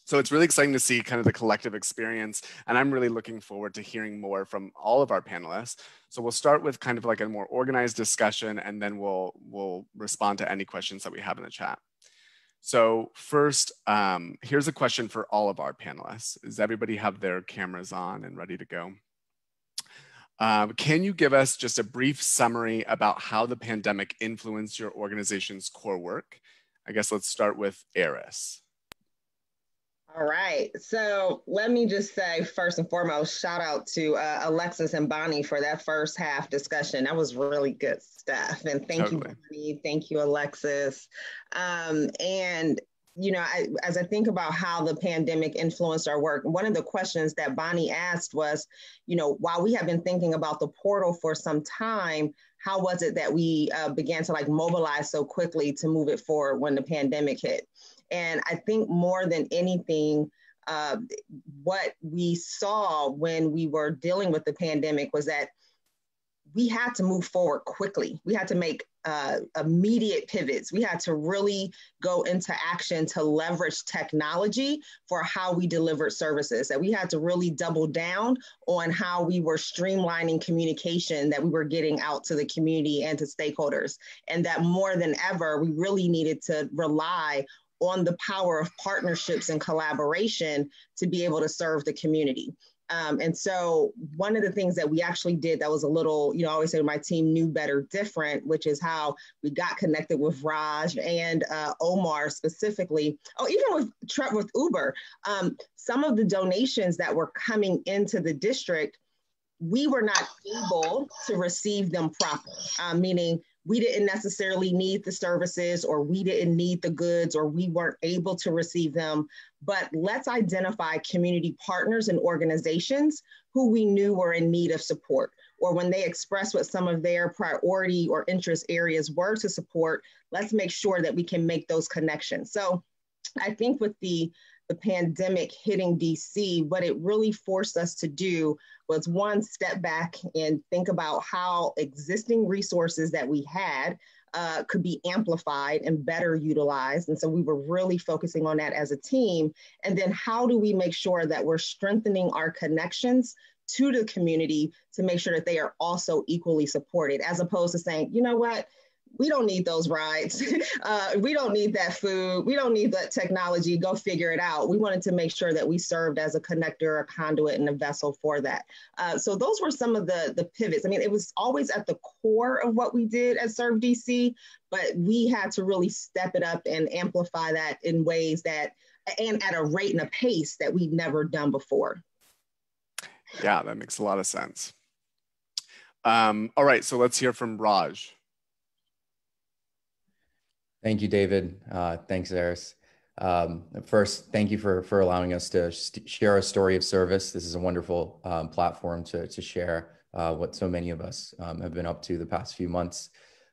So it's really exciting to see kind of the collective experience, and I'm really looking forward to hearing more from all of our panelists. So we'll start with kind of like a more organized discussion, and then we'll respond to any questions that we have in the chat. So first, here's a question for all of our panelists. Does everybody have their cameras on and ready to go? Can you give us just a brief summary about how the pandemic influenced your organization's core work? I guess let's start with Eris. All right. So let me just say, first and foremost, shout out to Alexis and Bonnie for that first half discussion. That was really good stuff. And thank you, Bonnie. Thank you, Alexis. And, you know, as I think about how the pandemic influenced our work, one of the questions that Bonnie asked was, you know, while we have been thinking about the portal for some time, how was it that we began to like mobilize so quickly to move it forward when the pandemic hit? And I think more than anything, what we saw when we were dealing with the pandemic was that we had to move forward quickly. We had to make immediate pivots. We had to really go into action to leverage technology for how we delivered services. That we had to really double down on how we were streamlining communication that we were getting out to the community and to stakeholders. And that more than ever, we really needed to rely on the power of partnerships and collaboration to be able to serve the community. And so one of the things that we actually did that was a little, you know, I always say my team knew better, different, which is how we got connected with Raj and Omar specifically. Oh, even with Uber, some of the donations that were coming into the district, we were not able to receive them properly, meaning we didn't necessarily need the services, or we didn't need the goods, or we weren't able to receive them. But let's identify community partners and organizations who we knew were in need of support, or when they express what some of their priority or interest areas were to support, let's make sure that we can make those connections. So I think with the pandemic hitting DC, what it really forced us to do was, one, step back and think about how existing resources that we had could be amplified and better utilized. And so we were really focusing on that as a team. And then how do we make sure that we're strengthening our connections to the community to make sure that they are also equally supported, as opposed to saying, you know what, we don't need those rides. We don't need that food. We don't need that technology. Go figure it out. We wanted to make sure that we served as a connector, a conduit, and a vessel for that. So those were some of the pivots. I mean, it was always at the core of what we did at Serve DC, but we had to really step it up and amplify that in ways that, and at a rate and a pace that we'd never done before. Yeah, that makes a lot of sense. All right, so let's hear from Raj. Thank you, David. Thanks, Eris. First, thank you for allowing us to share a story of service. This is a wonderful platform to share what so many of us have been up to the past few months.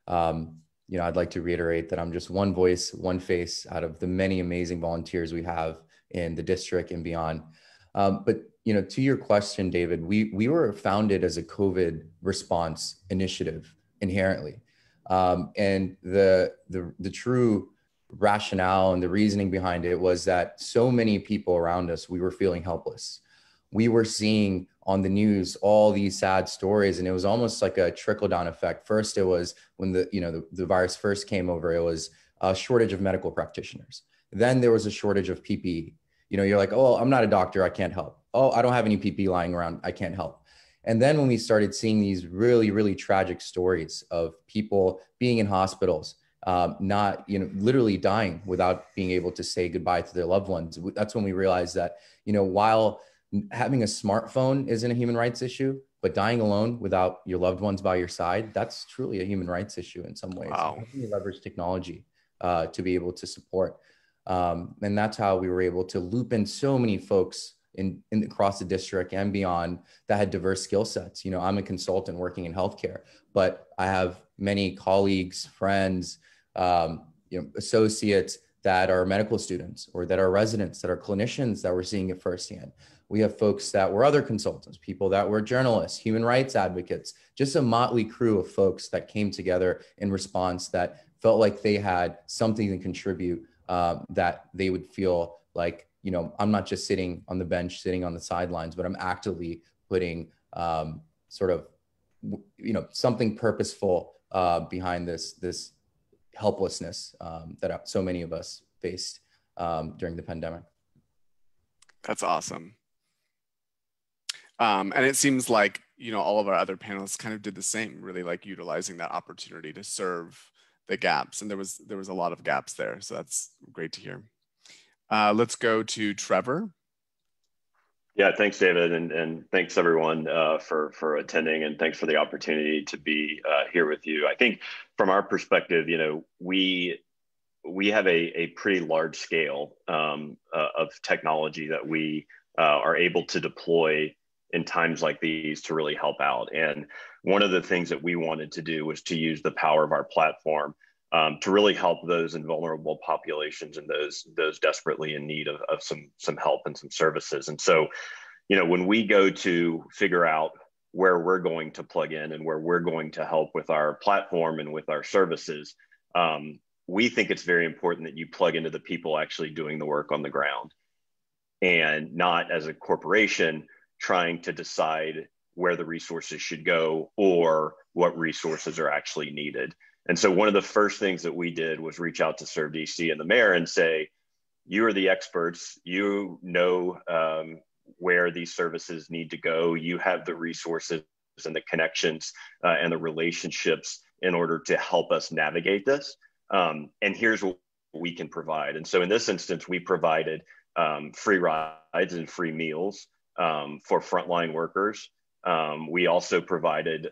You know, I'd like to reiterate that I'm just one voice, one face out of the many amazing volunteers we have in the district and beyond. But you know, to your question, David, we were founded as a COVID response initiative inherently. And the true rationale and the reasoning behind it was that so many people around us, we were feeling helpless. We were seeing on the news all these sad stories, and it was almost like a trickle-down effect. First, it was when the virus first came over, it was a shortage of medical practitioners. Then there was a shortage of PPE. You know, you're like, oh, I'm not a doctor, I can't help. Oh, I don't have any PPE lying around, I can't help. And then when we started seeing these really, really tragic stories of people being in hospitals, not, you know, literally dying without being able to say goodbye to their loved ones, that's when we realized that, you know, while having a smartphone isn't a human rights issue, but dying alone without your loved ones by your side, that's truly a human rights issue in some ways. Wow. How can we leverage technology to be able to support? And that's how we were able to loop in so many folks in across the district and beyond that had diverse skill sets. You know, I'm a consultant working in healthcare, but I have many colleagues, friends, associates that are medical students or that are residents, that are clinicians that we're seeing it firsthand. We have folks that were other consultants, people that were journalists, human rights advocates, just a motley crew of folks that came together in response that felt like they had something to contribute, that they would feel like, you know, I'm not just sitting on the bench, sitting on the sidelines, but I'm actively putting something purposeful behind this helplessness that so many of us faced during the pandemic. That's awesome. And it seems like, you know, all of our other panelists kind of did the same, really like utilizing that opportunity to serve the gaps. And there was a lot of gaps there. So that's great to hear. Let's go to Trevor. Yeah, thanks, David, and thanks everyone for attending, and thanks for the opportunity to be here with you. I think from our perspective, you know, we have a pretty large scale of technology that we are able to deploy in times like these to really help out. And one of the things that we wanted to do was to use the power of our platform to really help those in vulnerable populations and those desperately in need of some help and some services. And so, you know, when we go to figure out where we're going to plug in and where we're going to help with our platform and with our services, we think it's very important that you plug into the people actually doing the work on the ground, and not as a corporation trying to decide where the resources should go or what resources are actually needed. And so one of the first things that we did was reach out to ServDC and the mayor and say, you are the experts, you know where these services need to go, you have the resources and the connections and the relationships in order to help us navigate this. And here's what we can provide. And so in this instance, we provided free rides and free meals for frontline workers. We also provided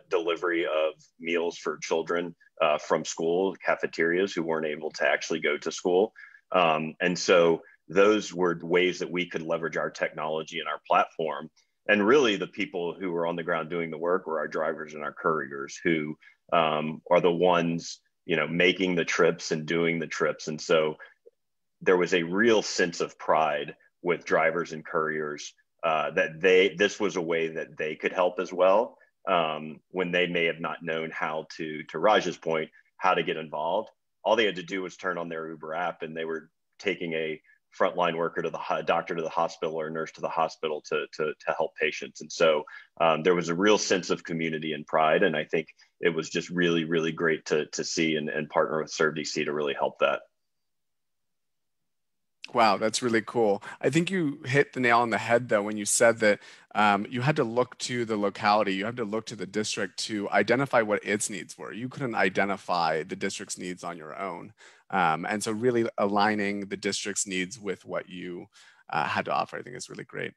delivery of meals for children from school cafeterias who weren't able to actually go to school. And so those were ways that we could leverage our technology and our platform. And really the people who were on the ground doing the work were our drivers and our couriers, who are the ones, you know, making the trips and doing the trips. And so there was a real sense of pride with drivers and couriers that this was a way that they could help as well, when they may have not known how to Raj's point, how to get involved. All they had to do was turn on their Uber app, and they were taking a frontline worker to the doctor to the hospital or a nurse to the hospital to help patients. And so there was a real sense of community and pride. And I think it was just really, really great to see and partner with ServDC to really help that. Wow, that's really cool. I think you hit the nail on the head, though, when you said that you had to look to the locality, you had to look to the district to identify what its needs were. You couldn't identify the district's needs on your own. And so really aligning the district's needs with what you had to offer, I think is really great.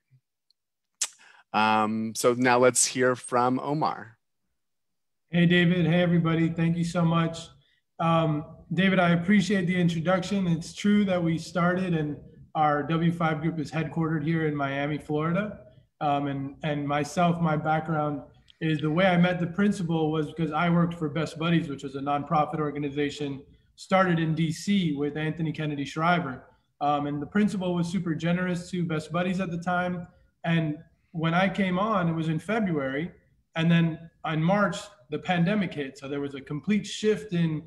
So now let's hear from Omar. Hey, David. Hey, everybody. Thank you so much. David, I appreciate the introduction. It's true that we started and our W5 group is headquartered here in Miami, Florida. And myself, my background is the way I met the principal was because I worked for Best Buddies, which was a nonprofit organization started in DC with Anthony Kennedy Shriver. And the principal was super generous to Best Buddies at the time. And when I came on, it was in February. And then in March, the pandemic hit. So there was a complete shift in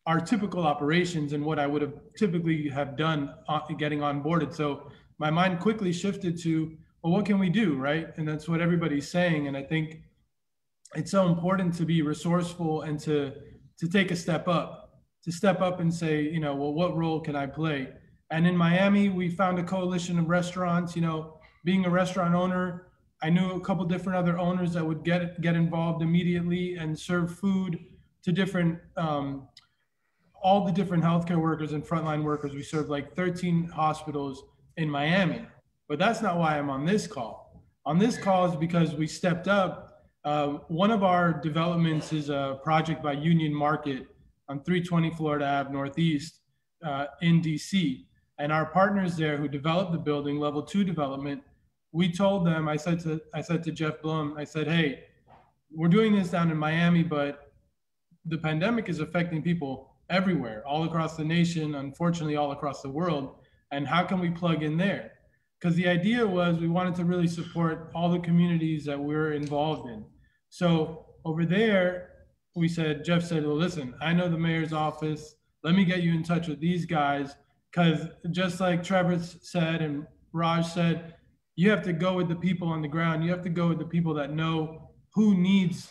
our typical operations and what I would have typically have done getting onboarded. So my mind quickly shifted to, well, what can we do, right? And that's what everybody's saying. And I think it's so important to be resourceful and to take a step up and say, you know, well, what role can I play? And in Miami, we found a coalition of restaurants. You know, being a restaurant owner, I knew a couple different other owners that would get involved immediately and serve food to different, all the different healthcare workers and frontline workers. We served like 13 hospitals in Miami, but that's not why I'm on this call. On this call is because we stepped up. One of our developments is a project by Union Market on 320 Florida Ave Northeast. in DC. And our partners there who developed the building, level 2 development, we told them, I said to Jeff Blum, I said, hey, we're doing this down in Miami, but the pandemic is affecting people everywhere, all across the nation, unfortunately, all across the world. And how can we plug in there? Because the idea was we wanted to really support all the communities that we're involved in. So over there, Jeff said, well, listen, I know the mayor's office. Let me get you in touch with these guys. Because just like Trevor said and Raj said, you have to go with the people on the ground. You have to go with the people that know who needs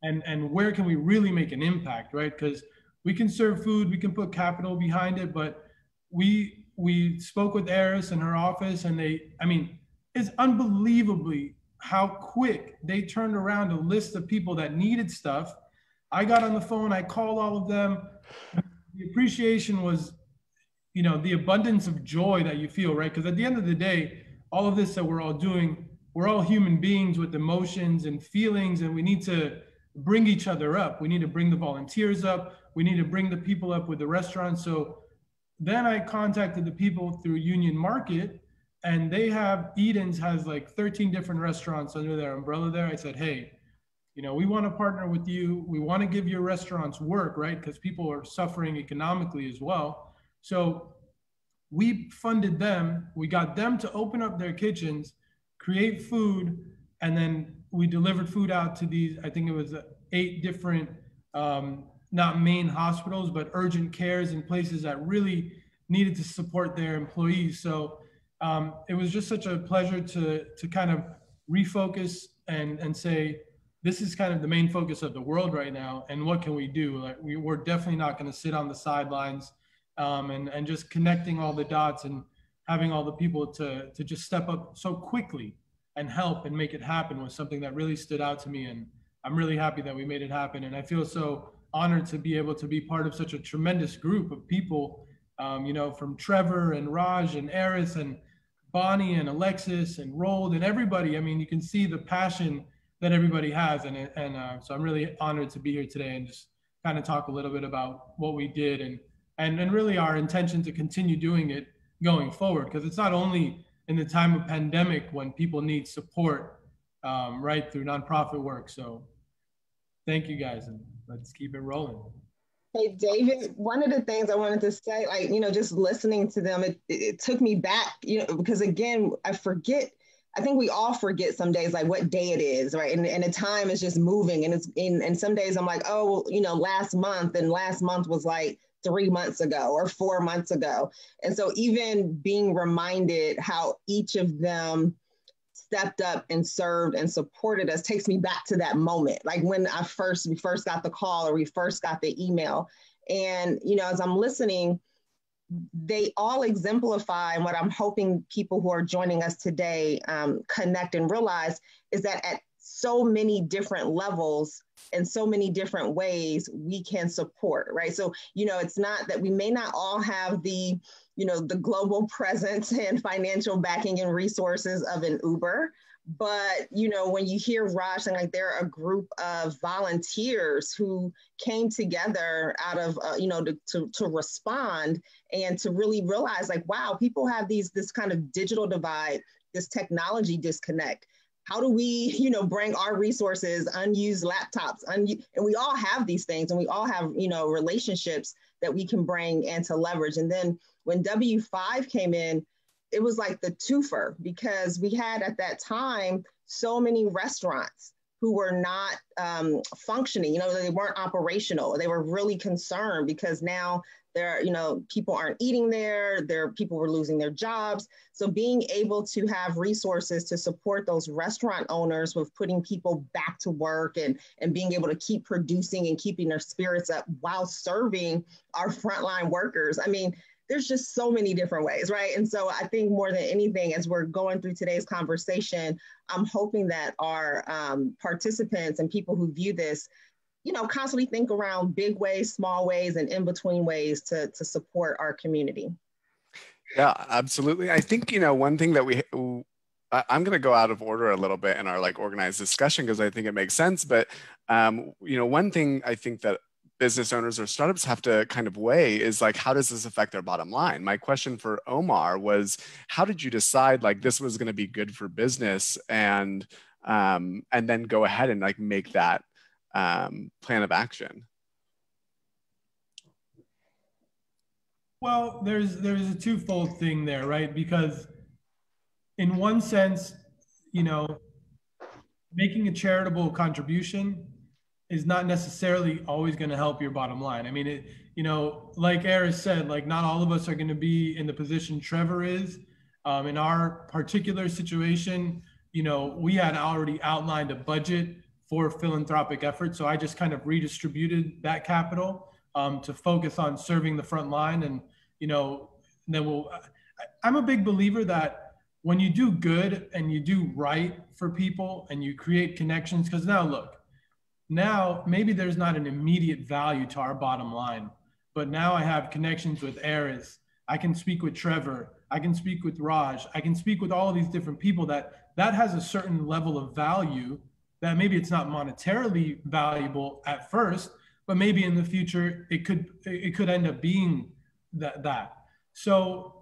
and where can we really make an impact, right? Because we can serve food, we can put capital behind it, but we spoke with Eris and her office, and it's unbelievably how quick they turned around a list of people that needed stuff. I got on the phone, I called all of them. The appreciation was, the abundance of joy that you feel, right? Because at the end of the day, all of this that we're all doing, we're all human beings with emotions and feelings, and we need to bring each other up. We need to bring the volunteers up. We need to bring the people up with the restaurants. So then I contacted the people through Union Market, and Eden's has like 13 different restaurants under their umbrella there. I said, hey, we want to partner with you. We want to give your restaurants work, right? Because people are suffering economically as well. So we funded them. We got them to open up their kitchens, create food, and then we delivered food out to these, I think it was 8 different, not main hospitals, but urgent cares in places that really needed to support their employees. So it was just such a pleasure to kind of refocus and say, this is kind of the main focus of the world right now. And what can we do? Like we're definitely not going to sit on the sidelines and just connecting all the dots and having all the people to just step up so quickly and help and make it happen was something that really stood out to me. And I'm really happy that we made it happen. And I feel so honored to be able to be part of such a tremendous group of people, from Trevor and Raj and Eris and Bonnie and Alexis and Rold and everybody. I mean, you can see the passion that everybody has. And so I'm really honored to be here today and just kind of talk a little bit about what we did and really our intention to continue doing it going forward. Because it's not only in the time of pandemic when people need support, right, through nonprofit work. So thank you guys, and let's keep it rolling. Hey, David, one of the things I wanted to say, just listening to them, it took me back, because again, I think we all forget some days, like what day it is, right? And the time is just moving. And some days I'm like, oh, last month was like 3 months ago or 4 months ago. And so even being reminded how each of them stepped up and served and supported us takes me back to that moment. Like when we first got the call or we first got the email. And, as I'm listening, they all exemplify, and what I'm hoping people who are joining us today connect and realize is that at so many different levels and so many different ways we can support, right? So, it's not that we may not all have the global presence and financial backing and resources of an Uber, but, when you hear Raj saying like they're a group of volunteers who came together out of, to respond and to really realize like, wow, people have this kind of digital divide, this technology disconnect. How do we, bring our resources, unused laptops, and we all have these things, and we all have, relationships that we can bring and to leverage. And then when W5 came in, it was like the twofer, because we had at that time so many restaurants who were not functioning, they weren't operational. They were really concerned because now people aren't eating there, people were losing their jobs. So being able to have resources to support those restaurant owners with putting people back to work and being able to keep producing and keeping their spirits up while serving our frontline workers. I mean, there's just so many different ways, right? And so I think more than anything, as we're going through today's conversation, I'm hoping that our participants and people who view this, constantly think around big ways, small ways, and in between ways to support our community. Yeah, absolutely. I think, one thing that I'm going to go out of order a little bit in our organized discussion because I think it makes sense. But, one thing I think that business owners or startups have to kind of weigh is like, how does this affect their bottom line? My question for Omar was, how did you decide like this was going to be good for business and then go ahead and like make that plan of action? Well, there's a twofold thing there, right? Because in one sense, you know, making a charitable contribution is not necessarily always going to help your bottom line. I mean, you know, like Eris said, like not all of us are going to be in the position Trevor is. In our particular situation, you know, we had already outlined a budget for philanthropic efforts. So I just kind of redistributed that capital to focus on serving the front line. And, you know, then I'm a big believer that when you do good and you do right for people and you create connections, because now look, now maybe there's not an immediate value to our bottom line, but now I have connections with Eris. I can speak with Trevor. I can speak with Raj. I can speak with all of these different people that has a certain level of value that maybe it's not monetarily valuable at first, but maybe in the future it could end up being that. So,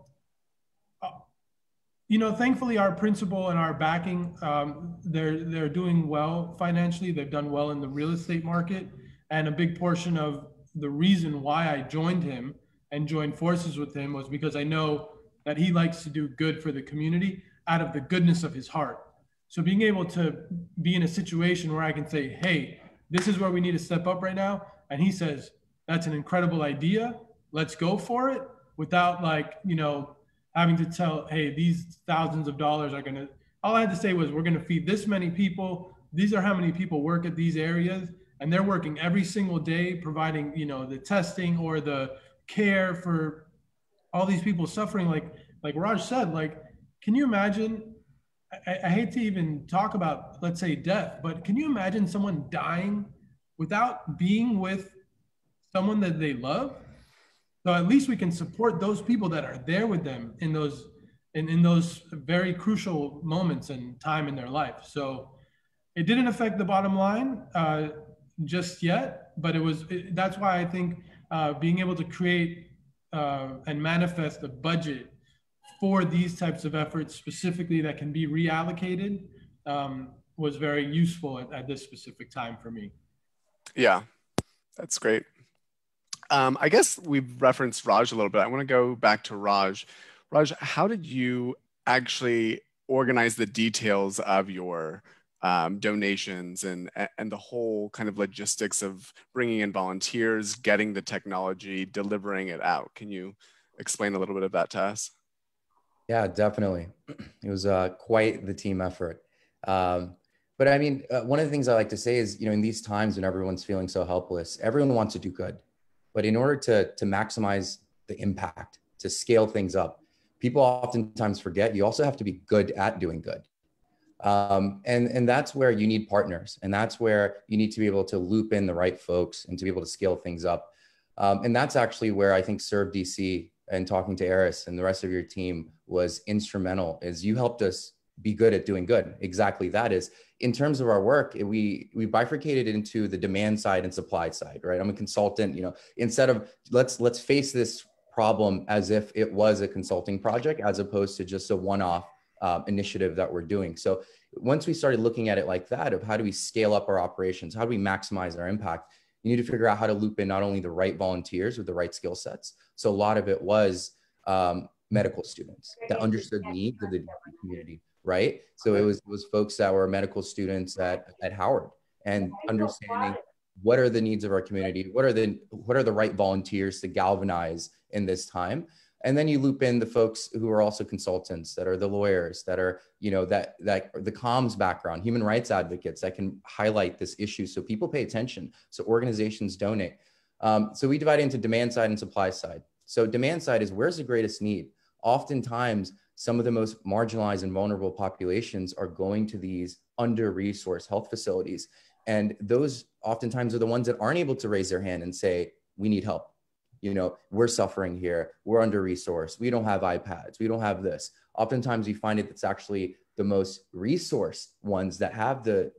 you know, thankfully our principal and our backing, they're doing well financially. They've done well in the real estate market. And a big portion of the reason why I joined him and joined forces with him was because I know that he likes to do good for the community out of the goodness of his heart. So being able to be in a situation where I can say, hey, this is where we need to step up right now. And he says, that's an incredible idea. Let's go for it, without like, you know, having to tell, hey, these thousands of dollars are gonna, all I had to say was, we're gonna feed this many people. These are how many people work at these areas. And they're working every single day, providing, you know, the testing or the care for all these people suffering. Like Raj said, like, can you imagine, I hate to even talk about, let's say, death, but can you imagine someone dying without being with someone that they love? So at least we can support those people that are there with them in those very crucial moments and time in their life. So it didn't affect the bottom line just yet, but that's why I think being able to create and manifest a budget for these types of efforts specifically that can be reallocated was very useful at this specific time for me. Yeah, that's great. I guess we've referenced Raj a little bit. I want to go back to Raj. Raj, how did you actually organize the details of your donations and the whole kind of logistics of bringing in volunteers, getting the technology, delivering it out? Can you explain a little bit of that to us? Yeah, definitely. It was quite the team effort. But I mean, one of the things I like to say is, you know, in these times when everyone's feeling so helpless, everyone wants to do good. But in order to maximize the impact, to scale things up, people oftentimes forget you also have to be good at doing good. And that's where you need partners. And that's where you need to be able to loop in the right folks and to be able to scale things up. And that's actually where I think Serve DC and talking to Eris and the rest of your team was instrumental, is you helped us be good at doing good. Exactly. That is, in terms of our work, we bifurcated into the demand side and supply side, right? I'm a consultant, you know, instead of let's face this problem as if it was a consulting project, as opposed to just a one-off initiative that we're doing. So once we started looking at it like that, of how do we scale up our operations? How do we maximize our impact? You need to figure out how to loop in not only the right volunteers with the right skill sets. So a lot of it was medical students that understood the needs of the community, right? So it was folks that were medical students at Howard, and understanding what are the needs of our community, what are the right volunteers to galvanize in this time. And then you loop in the folks who are also consultants, that are the lawyers, that are, you know, that the comms background, human rights advocates that can highlight this issue so people pay attention, so organizations donate. So we divide into demand side and supply side. So demand side is, where's the greatest need? Oftentimes, some of the most marginalized and vulnerable populations are going to these under-resourced health facilities. And those oftentimes are the ones that aren't able to raise their hand and say, we need help. You know, we're suffering here. We're under-resourced. We don't have iPads. We don't have this. Oftentimes, you find it's actually the most resourced ones that have the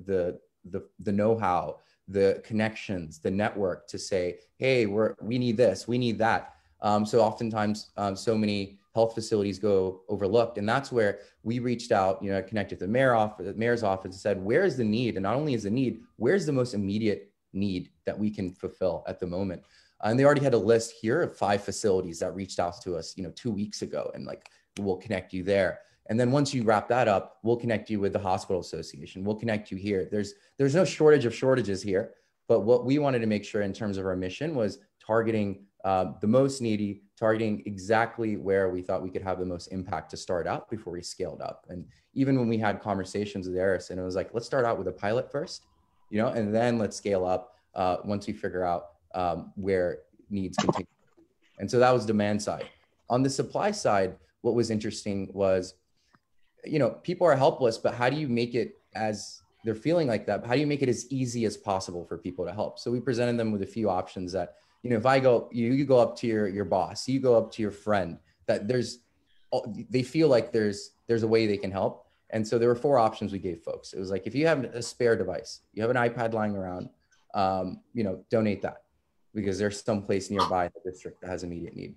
know-how, the connections, the network to say, hey, we need this, we need that. So oftentimes, so many health facilities go overlooked. And that's where we reached out, connected to the mayor's office and said, where's the need? And not only is the need, where's the most immediate need that we can fulfill at the moment? And they already had a list here of 5 facilities that reached out to us, 2 weeks ago, and like, we'll connect you there. And then once you wrap that up, we'll connect you with the hospital association. We'll connect you here. There's no shortage of shortages here, but what we wanted to make sure in terms of our mission was targeting the most needy, targeting exactly where we thought we could have the most impact to start out before we scaled up. And even when we had conversations with Eris, and it was like, let's start out with a pilot first, and then let's scale up once we figure out where needs continue. And so that was demand side. On the supply side, what was interesting was, people are helpless, but how do you make it, as they're feeling like that, how do you make it as easy as possible for people to help? So we presented them with a few options that, if I go, you go up to your boss, you go up to your friend, that they feel like there's a way they can help. And so there were 4 options we gave folks. It was like, if you have a spare device, you have an iPad lying around, donate that, because there's some place nearby in the district that has immediate need.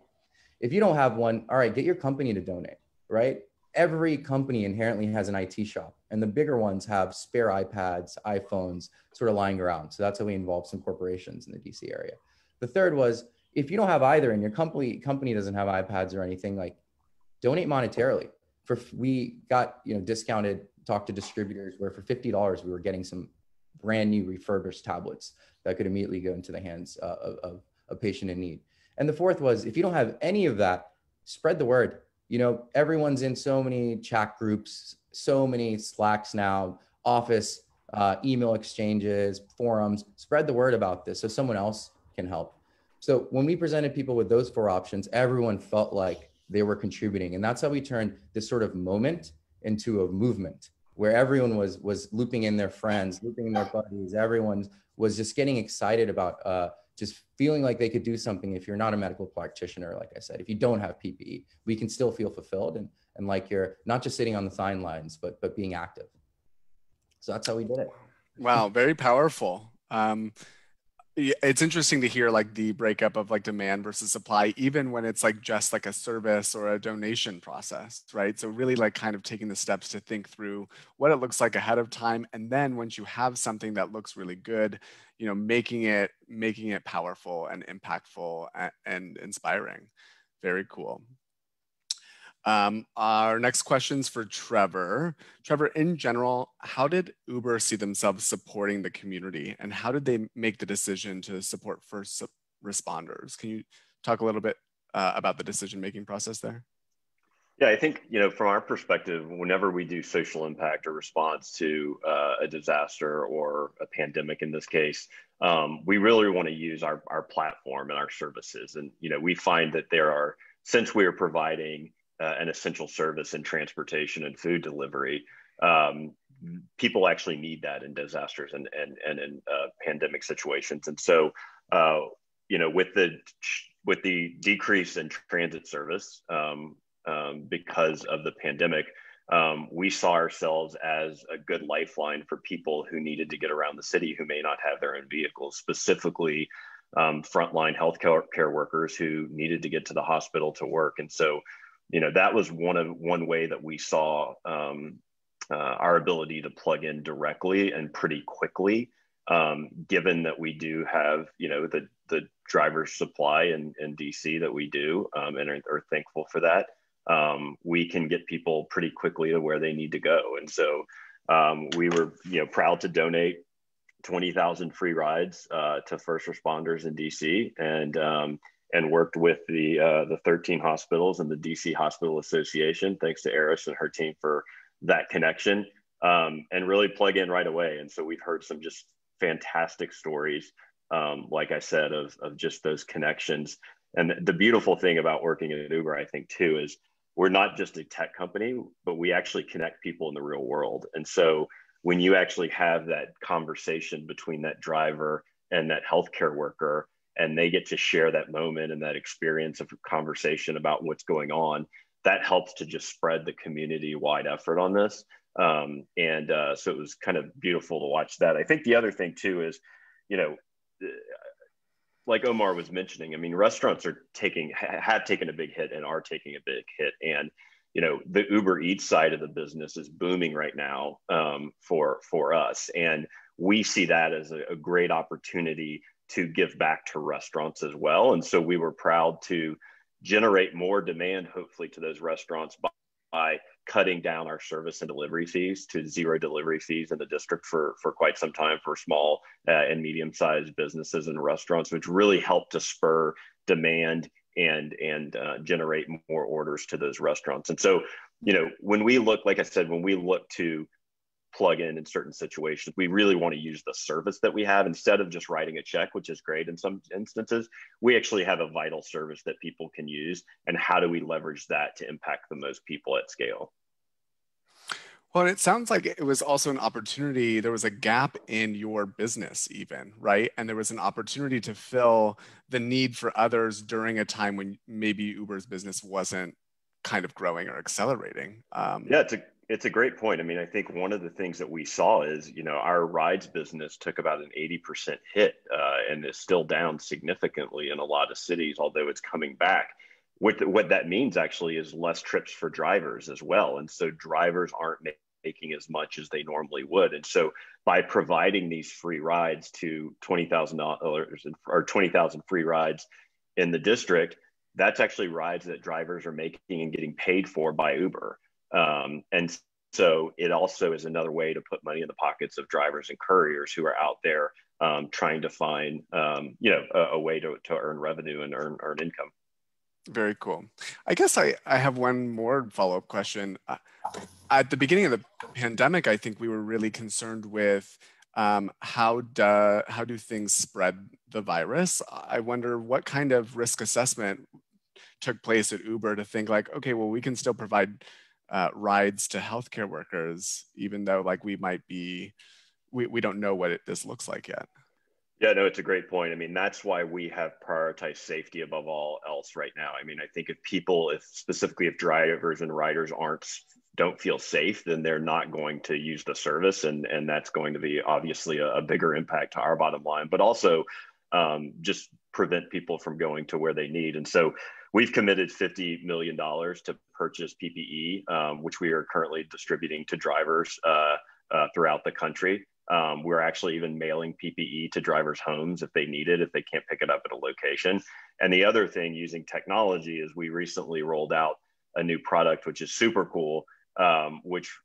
If you don't have one, all right, get your company to donate, right? Every company inherently has an IT shop, and the bigger ones have spare iPads, iPhones sort of lying around. So that's how we involved some corporations in the DC area. The third was, if you don't have either and your company doesn't have iPads or anything, like, donate monetarily. We got, discounted, talked to distributors where for $50, we were getting some brand new refurbished tablets that could immediately go into the hands of a patient in need. And the fourth was, if you don't have any of that, spread the word. Everyone's in so many chat groups, so many Slacks now, office, email exchanges, forums, spread the word about this so someone else can help. So when we presented people with those 4 options, everyone felt like they were contributing. And that's how we turned this sort of moment into a movement where everyone was looping in their friends, looping in their buddies. Everyone was just getting excited about just feeling like they could do something. If you're not a medical practitioner, like I said, if you don't have PPE, we can still feel fulfilled and like you're not just sitting on the sidelines, but being active. So that's how we did it. Wow, very powerful. It's interesting to hear like the breakup of like demand versus supply, even when it's like just like a service or a donation process, right? So really like kind of taking the steps to think through what it looks like ahead of time. And then once you have something that looks really good, making it powerful and impactful and inspiring. Very cool. Our next question's for Trevor. Trevor, in general, how did Uber see themselves supporting the community, and how did they make the decision to support first responders? Can you talk a little bit about the decision-making process there? Yeah, I think, from our perspective, whenever we do social impact or response to a disaster or a pandemic in this case, we really want to use our platform and our services. And, we find that since we are providing an essential service in transportation and food delivery, people actually need that in disasters and in pandemic situations. And so, with the decrease in transit service because of the pandemic, we saw ourselves as a good lifeline for people who needed to get around the city who may not have their own vehicles, specifically frontline healthcare workers who needed to get to the hospital to work. And so, that was one way that we saw our ability to plug in directly and pretty quickly, given that we do have, the driver's supply in DC that we do, and are thankful for that. We can get people pretty quickly to where they need to go. And so we were, proud to donate 20,000 free rides to first responders in DC, and worked with the 13 hospitals and the DC Hospital Association, thanks to Eris and her team for that connection, and really plug in right away. And so we've heard some just fantastic stories, like I said, of just those connections. And the beautiful thing about working at Uber, I think too, is we're not just a tech company, but we actually connect people in the real world. And so when you actually have that conversation between that driver and that healthcare worker, and they get to share that moment and that experience of conversation about what's going on, that helps to just spread the community-wide effort on this. So it was kind of beautiful to watch that. I think the other thing too is, you know, like Omar was mentioning, I mean, restaurants have taken a big hit and are taking a big hit. And, you know, the Uber Eats side of the business is booming right now for us. And we see that as a great opportunity to give back to restaurants as well. And so we were proud to generate more demand, hopefully, to those restaurants by cutting down our service and delivery fees to 0 delivery fees in the district for quite some time for small and medium-sized businesses and restaurants, which really helped to spur demand and generate more orders to those restaurants. And so, you know, when we look, like I said, when we look to plug in certain situations, we really want to use the service that we have instead of just writing a check, which is great in some instances. We actually have a vital service that people can use, and how do we leverage that to impact the most people at scale? Well, it sounds like it was also an opportunity. There was a gap in your business even, right? And there was an opportunity to fill the need for others during a time when maybe Uber's business wasn't kind of growing or accelerating. Yeah, it's a great point. I mean, I think one of the things that we saw is, you know, our rides business took about an 80% hit and is still down significantly in a lot of cities, although it's coming back. What that means actually is less trips for drivers as well. And so drivers aren't making as much as they normally would. And so by providing these free rides to $20,000 or 20,000 free rides in the district, that's actually rides that drivers are making and getting paid for by Uber. And so it also is another way to put money in the pockets of drivers and couriers who are out there trying to find, you know, a way to earn revenue and earn income. Very cool. I guess I have one more follow-up question. At the beginning of the pandemic, I think we were really concerned with how do things spread the virus. I wonder what kind of risk assessment took place at Uber to think like, okay, well, we can still provide rides to healthcare workers, even though like we don't know what this looks like yet. Yeah, no, it's a great point. I mean, that's why we have prioritized safety above all else right now. I mean, I think specifically if drivers and riders don't feel safe, then they're not going to use the service. And that's going to be obviously a bigger impact to our bottom line, but also just prevent people from going to where they need. And so we've committed $50 million to purchase PPE, which we are currently distributing to drivers throughout the country. We're actually even mailing PPE to drivers' homes if they need it, if they can't pick it up at a location. And the other thing using technology is we recently rolled out a new product, which is super cool, which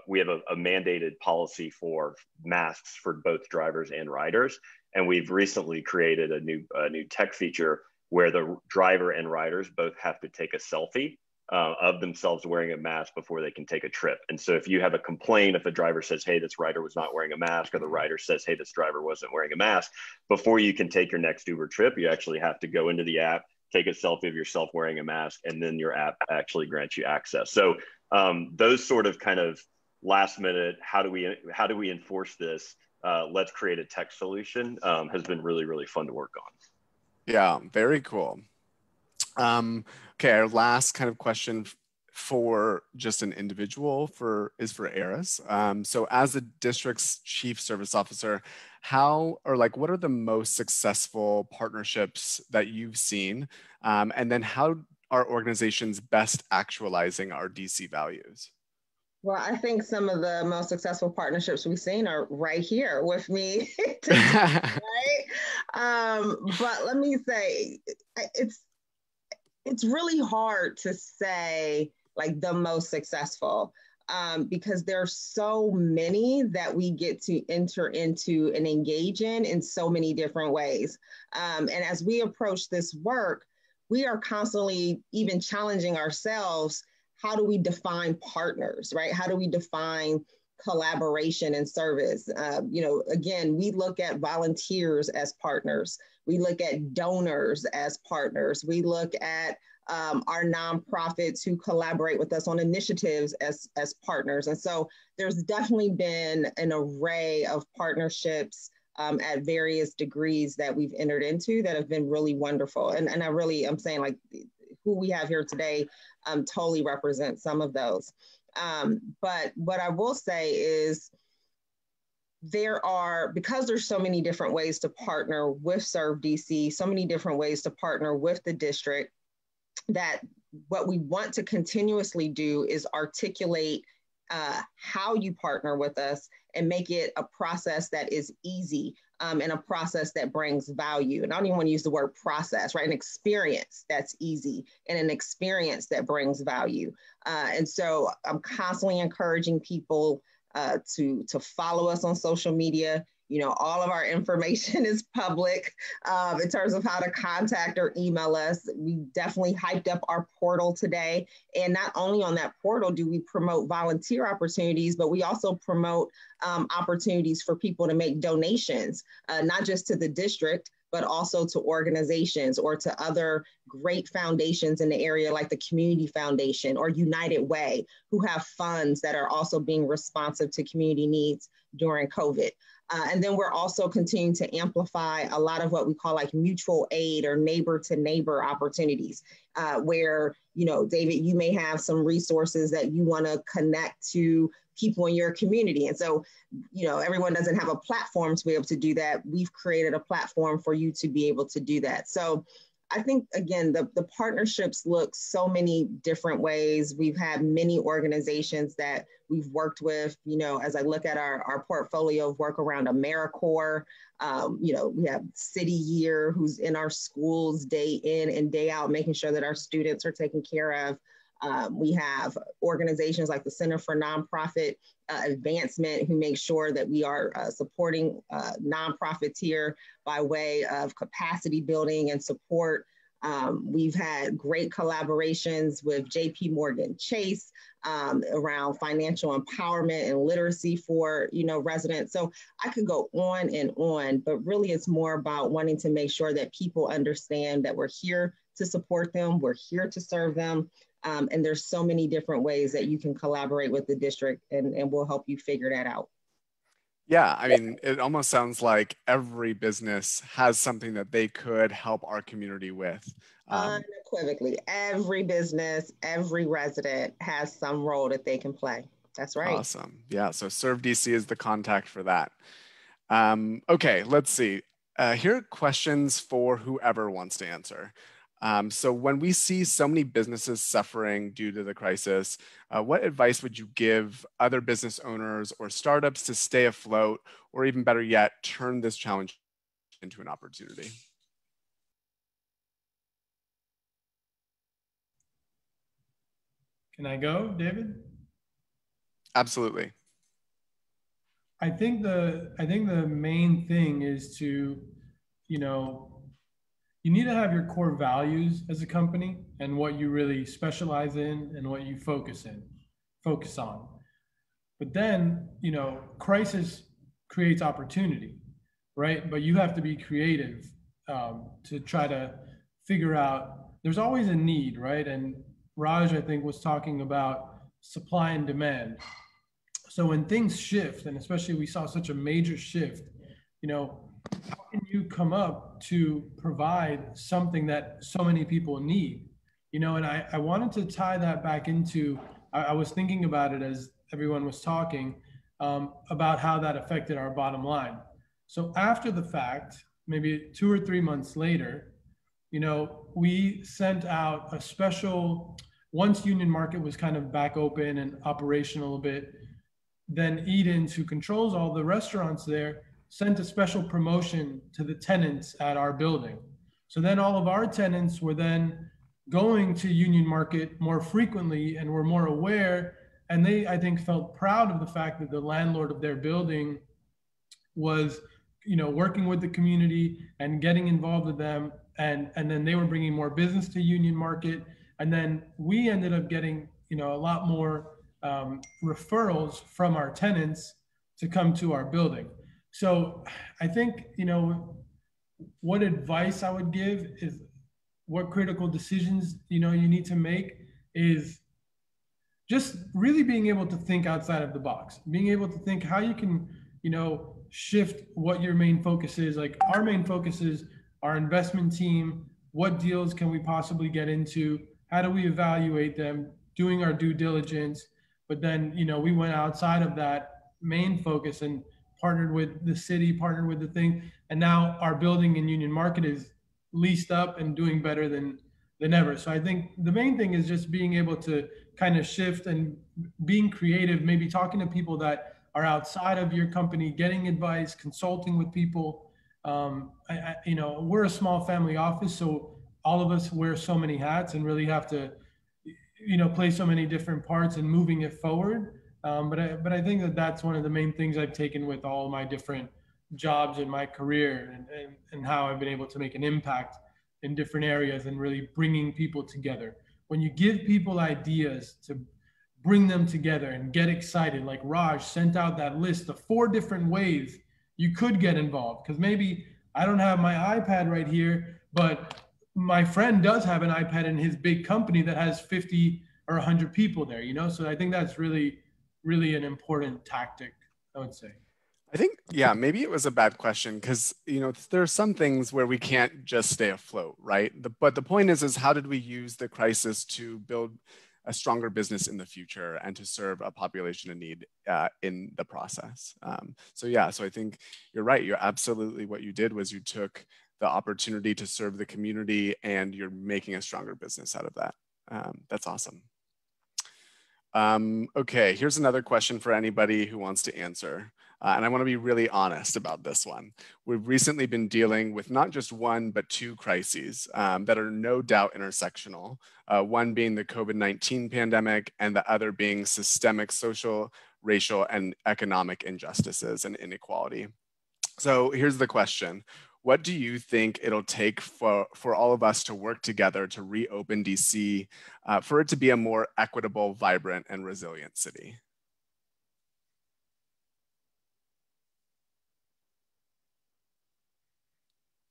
we have a mandated policy for masks for both drivers and riders. And we've recently created a new tech feature where the driver and riders both have to take a selfie of themselves wearing a mask before they can take a trip. And so if you have a complaint, if a driver says, hey, this rider was not wearing a mask, or the rider says, hey, this driver wasn't wearing a mask, before you can take your next Uber trip, you actually have to go into the app, take a selfie of yourself wearing a mask, and then your app actually grants you access. So those sort of kind of last minute, how do we enforce this? Let's create a tech solution has been really, really fun to work on. Yeah, very cool. Okay, our last kind of question for just an individual is for Eris. So as the district's chief service officer, what are the most successful partnerships that you've seen? And then how are organizations best actualizing our DC values? Well, I think some of the most successful partnerships we've seen are right here with me today, right? But let me say, it's really hard to say like the most successful because there's so many that we get to enter into and engage in so many different ways. And as we approach this work, we are constantly even challenging ourselves. How do we define partners, right? How do we define collaboration and service? Again, we look at volunteers as partners. We look at donors as partners. We look at our nonprofits who collaborate with us on initiatives as partners. And so there's definitely been an array of partnerships at various degrees that we've entered into that have been really wonderful. And I'm saying like who we have here today totally represents some of those. But what I will say is because there's so many different ways to partner with Serve DC, so many different ways to partner with the district, that what we want to continuously do is articulate how you partner with us and make it a process that is easy, and a process that brings value. And I don't even want to use the word process, right? An experience that's easy and an experience that brings value. And so I'm constantly encouraging people to follow us on social media. You know, all of our information is public in terms of how to contact or email us. We definitely hyped up our portal today. And not only on that portal do we promote volunteer opportunities, but we also promote opportunities for people to make donations, not just to the district, but also to organizations or to other great foundations in the area, like the Community Foundation or United Way, who have funds that are also being responsive to community needs during COVID. And then we're also continuing to amplify a lot of what we call like mutual aid or neighbor to neighbor opportunities, where, you know, David, you may have some resources that you want to connect to people in your community. And so, you know, everyone doesn't have a platform to be able to do that. We've created a platform for you to be able to do that. So I think, again, the partnerships look so many different ways. We've had many organizations that we've worked with. You know, as I look at our portfolio of work around AmeriCorps, you know, we have City Year, who's in our schools day in and day out, making sure that our students are taken care of. We have organizations like the Center for Nonprofit Advancement, who make sure that we are supporting nonprofits here by way of capacity building and support. We've had great collaborations with JP Morgan Chase around financial empowerment and literacy for, you know, residents. So I could go on, but really it's more about wanting to make sure that people understand that we're here to support them, we're here to serve them. And there's so many different ways that you can collaborate with the district, and we'll help you figure that out. Yeah, I mean, it almost sounds like every business has something that they could help our community with. Unequivocally, every business, every resident has some role that they can play. That's right. Awesome. Yeah, so Serve DC is the contact for that. Okay, let's see. Here are questions for whoever wants to answer. So when we see so many businesses suffering due to the crisis, what advice would you give other business owners or startups to stay afloat, or even better yet, turn this challenge into an opportunity? Can I go, David? Absolutely. I think the main thing is to, you know, you need to have your core values as a company and what you really specialize in and what you focus on. But then, you know, crisis creates opportunity, right? But you have to be creative to try to figure out, there's always a need, right? And Raj, I think, was talking about supply and demand. So when things shift, and especially we saw such a major shift, you know, how can you come up to provide something that so many people need? You know, and I wanted to tie that back into, I was thinking about it as everyone was talking about how that affected our bottom line. So after the fact, maybe 2 or 3 months later, you know, we sent out a special, once Union Market was kind of back open and operational a bit, then Edens, who controls all the restaurants there, sent a special promotion to the tenants at our building. So then all of our tenants were then going to Union Market more frequently and were more aware. And they, I think, felt proud of the fact that the landlord of their building was, you know, working with the community and getting involved with them. And then they were bringing more business to Union Market. And then we ended up getting, you know, a lot more referrals from our tenants to come to our building. So I think, you know, what advice I would give is what critical decisions, you know, you need to make is just really being able to think outside of the box, being able to think how you can, you know, shift what your main focus is. Like our main focus is our investment team. What deals can we possibly get into? How do we evaluate them? Doing our due diligence. But then, you know, we went outside of that main focus and partnered with the city, partnered with the thing, and now our building in Union Market is leased up and doing better than ever. So I think the main thing is just being able to kind of shift and being creative, maybe talking to people that are outside of your company, getting advice, consulting with people. We're a small family office, so all of us wear so many hats and really have to, play so many different parts in moving it forward. But I think that that's one of the main things I've taken with all my different jobs in my career, and how I've been able to make an impact in different areas and really bringing people together. When you give people ideas, to bring them together and get excited, like Raj sent out that list of 4 different ways you could get involved. Because maybe I don't have my iPad right here, but my friend does have an iPad in his big company that has 50 or 100 people there, So I think that's really, really an important tactic, I would say. I think, yeah, maybe it was a bad question because, there are some things where we can't just stay afloat, right? But the point is how did we use the crisis to build a stronger business in the future and to serve a population in need in the process? So I think you're right. You're absolutely, what you did was you took the opportunity to serve the community and you're making a stronger business out of that. That's awesome. Okay, here's another question for anybody who wants to answer. And I want to be really honest about this one. We've recently been dealing with not just one, but 2 crises that are no doubt intersectional. One being the COVID-19 pandemic and the other being systemic social, racial, and economic injustices and inequality. So here's the question. What do you think it'll take for all of us to work together to reopen DC for it to be a more equitable, vibrant, and resilient city?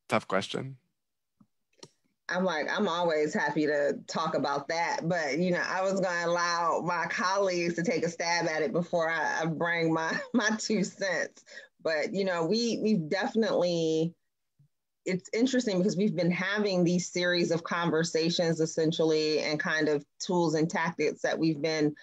Tough question. I'm always happy to talk about that, but I was going to allow my colleagues to take a stab at it before I bring my 2 cents. But we've definitely, it's interesting because we've been having these series of conversations essentially, and kind of tools and tactics that we've been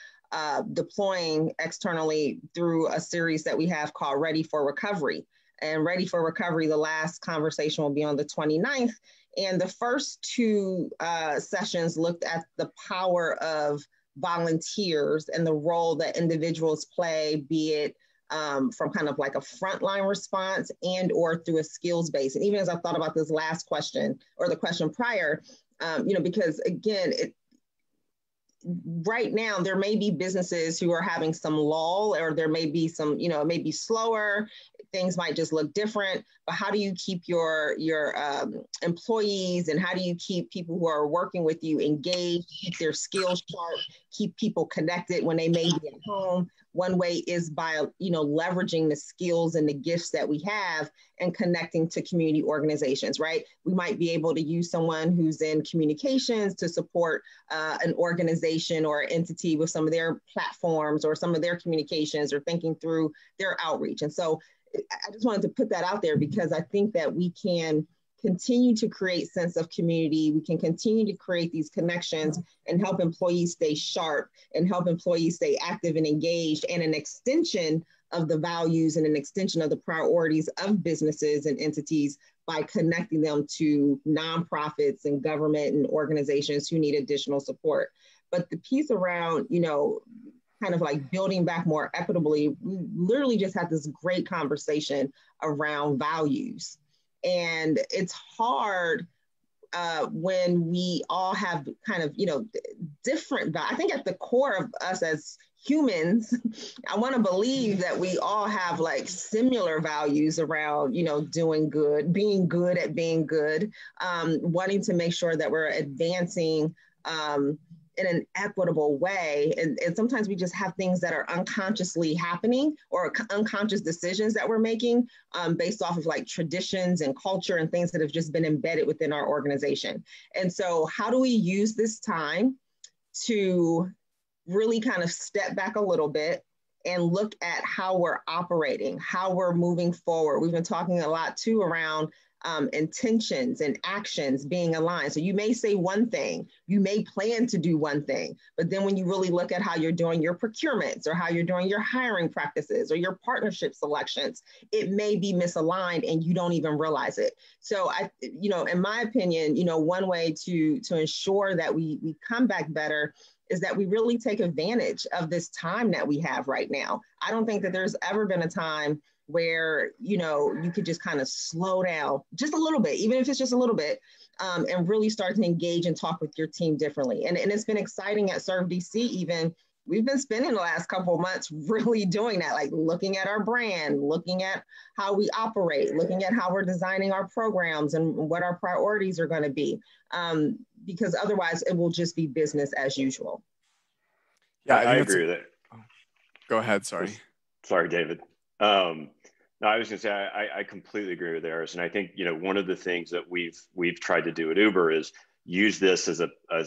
deploying externally through a series that we have called Ready for Recovery. And Ready for Recovery, the last conversation will be on the 29th. And the first 2 sessions looked at the power of volunteers and the role that individuals play, be it from kind of like a frontline response and or through a skills base. And even as I thought about this last question or the question prior, because again, right now there may be businesses who are having some lull, or there may be some, it may be slower, things might just look different, but how do you keep your employees, and how do you keep people who are working with you engaged, keep their skills sharp, keep people connected when they may be at home? One way is by, leveraging the skills and the gifts that we have and connecting to community organizations, right? We might be able to use someone who's in communications to support an organization or entity with some of their platforms or some of their communications, or thinking through their outreach. And so I just wanted to put that out there because I think that we can continue to create sense of community. We can continue to create these connections and help employees stay sharp and help employees stay active and engaged, and an extension of the values and an extension of the priorities of businesses and entities by connecting them to nonprofits and government and organizations who need additional support. But the piece around, kind of like building back more equitably, we literally just had this great conversation around values. And it's hard when we all have kind of, different, I think at the core of us as humans, I want to believe that we all have like similar values around, doing good, being good at being good, wanting to make sure that we're advancing in an equitable way. And sometimes we just have things that are unconsciously happening, or unconscious decisions that we're making based off of like traditions and culture and things that have just been embedded within our organization. And so how do we use this time to really kind of step back a little bit and look at how we're operating, how we're moving forward? We've been talking a lot too around intentions and actions being aligned. So you may say one thing, you may plan to do one thing, but then when you really look at how you're doing your procurements or how you're doing your hiring practices or your partnership selections, it may be misaligned and you don't even realize it. So in my opinion, one way to ensure that we come back better is that we really take advantage of this time that we have right now. I don't think that there's ever been a time where, you could just kind of slow down just a little bit, even if it's just a little bit, and really start to engage and talk with your team differently. And it's been exciting at Serve DC even. We've been spending the last couple of months really doing that, like looking at our brand, looking at how we operate, looking at how we're designing our programs and what our priorities are going to be, because otherwise it will just be business as usual. Yeah, I agree with it. Go ahead, sorry. Sorry, David. No, I was going to say I completely agree with Eris, and I think one of the things that we've tried to do at Uber is use this as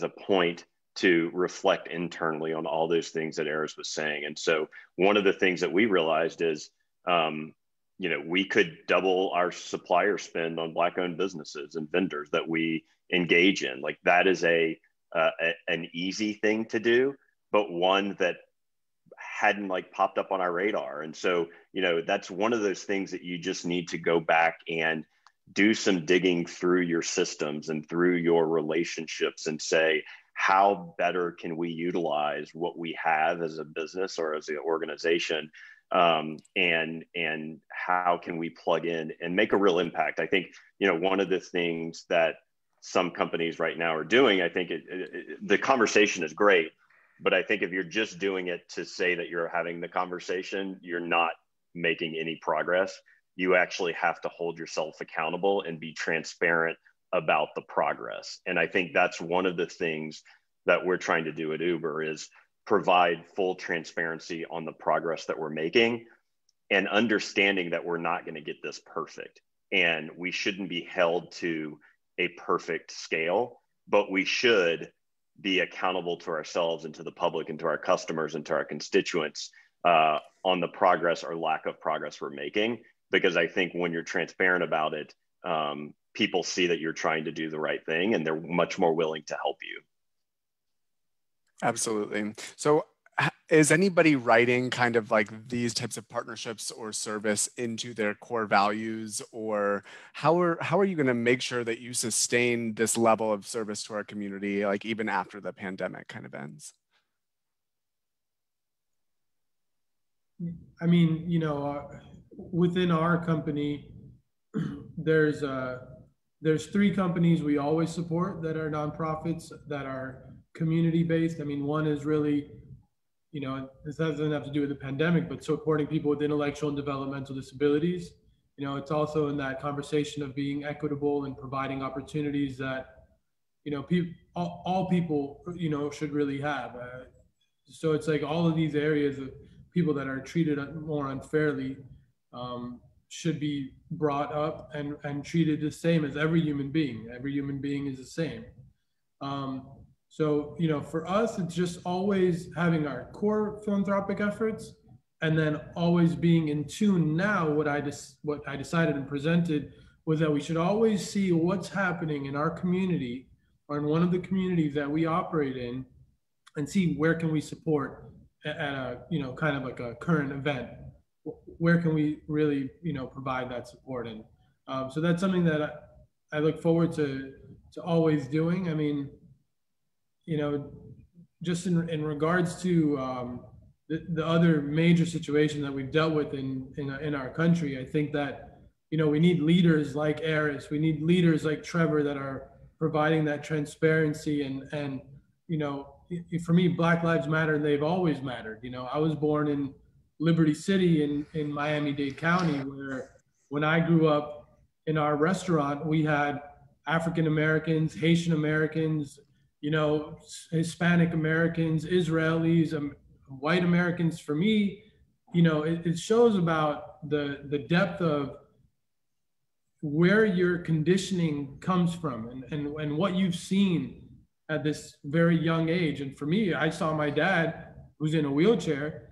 a point to reflect internally on all those things that Eris was saying. And so one of the things that we realized is we could double our supplier spend on Black-owned businesses and vendors that we engage in. Like that is an easy thing to do, but one that hadn't popped up on our radar. And so, that's one of those things that you just need to go back and do some digging through your systems and through your relationships and say, how better can we utilize what we have as a business or as an organization? And how can we plug in and make a real impact? I think, one of the things that some companies right now are doing, I think the conversation is great, but I think if you're just doing it to say that you're having the conversation, you're not making any progress. You actually have to hold yourself accountable and be transparent about the progress. And I think that's one of the things that we're trying to do at Uber is provide full transparency on the progress that we're making and understanding that we're not going to get this perfect. And we shouldn't be held to a perfect scale, but we should be accountable to ourselves and to the public and to our customers and to our constituents on the progress or lack of progress we're making. Because I think when you're transparent about it, people see that you're trying to do the right thing and they're much more willing to help you. Absolutely. So is anybody writing kind of these types of partnerships or service into their core values, or how are you going to make sure that you sustain this level of service to our community, even after the pandemic kind of ends? I mean, within our company, there's 3 companies we always support that are nonprofits that are community-based. I mean, one is really, this doesn't have to do with the pandemic, but supporting people with intellectual and developmental disabilities. It's also in that conversation of being equitable and providing opportunities that, all people, should really have. So it's all of these areas of people that are treated more unfairly should be brought up and treated the same as every human being. Every human being is the same. So, for us, it's just always having our core philanthropic efforts and then always being in tune. Now, what I decided and presented was that we should always see what's happening in our community or in one of the communities that we operate in and see where can we support at a, kind of like a current event. Where can we really, provide that support? And so that's something that I look forward to always doing. I mean, just in regards to the other major situation that we've dealt with in our country, I think that, we need leaders like Eris, we need leaders like Trevor that are providing that transparency and for me, Black Lives Matter, they've always mattered. I was born in Liberty City in Miami-Dade County, where when I grew up in our restaurant, we had African Americans, Haitian Americans, Hispanic Americans, Israelis, white Americans. For me, it shows about the depth of where your conditioning comes from and what you've seen at this very young age. And for me, I saw my dad, who's in a wheelchair,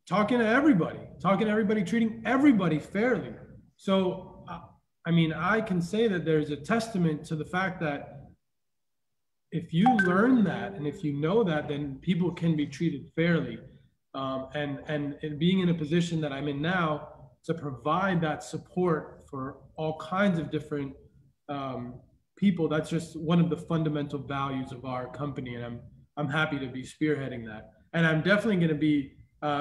talking to everybody, treating everybody fairly. So I mean, I can say that there's a testament to the fact that if you learn that and if you know that, then people can be treated fairly. And being in a position that I'm in now to provide that support for all kinds of different people, that's just one of the fundamental values of our company. And I'm happy to be spearheading that. And I'm definitely going to be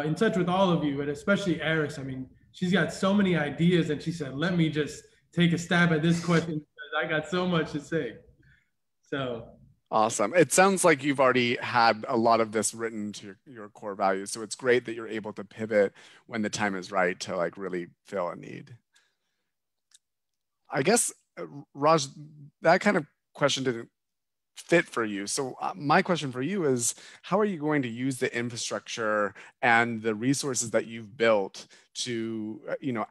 in touch with all of you, and especially Eris. I mean, she's got so many ideas, and she said, let me just take a stab at this question because I got so much to say. So awesome. It sounds like you've already had a lot of this written to your core values. So it's great that you're able to pivot when the time is right to like really fill a need. I guess, Raj, that kind of question didn't fit for you. So my question for you is, how are you going to use the infrastructure and the resources that you've built to,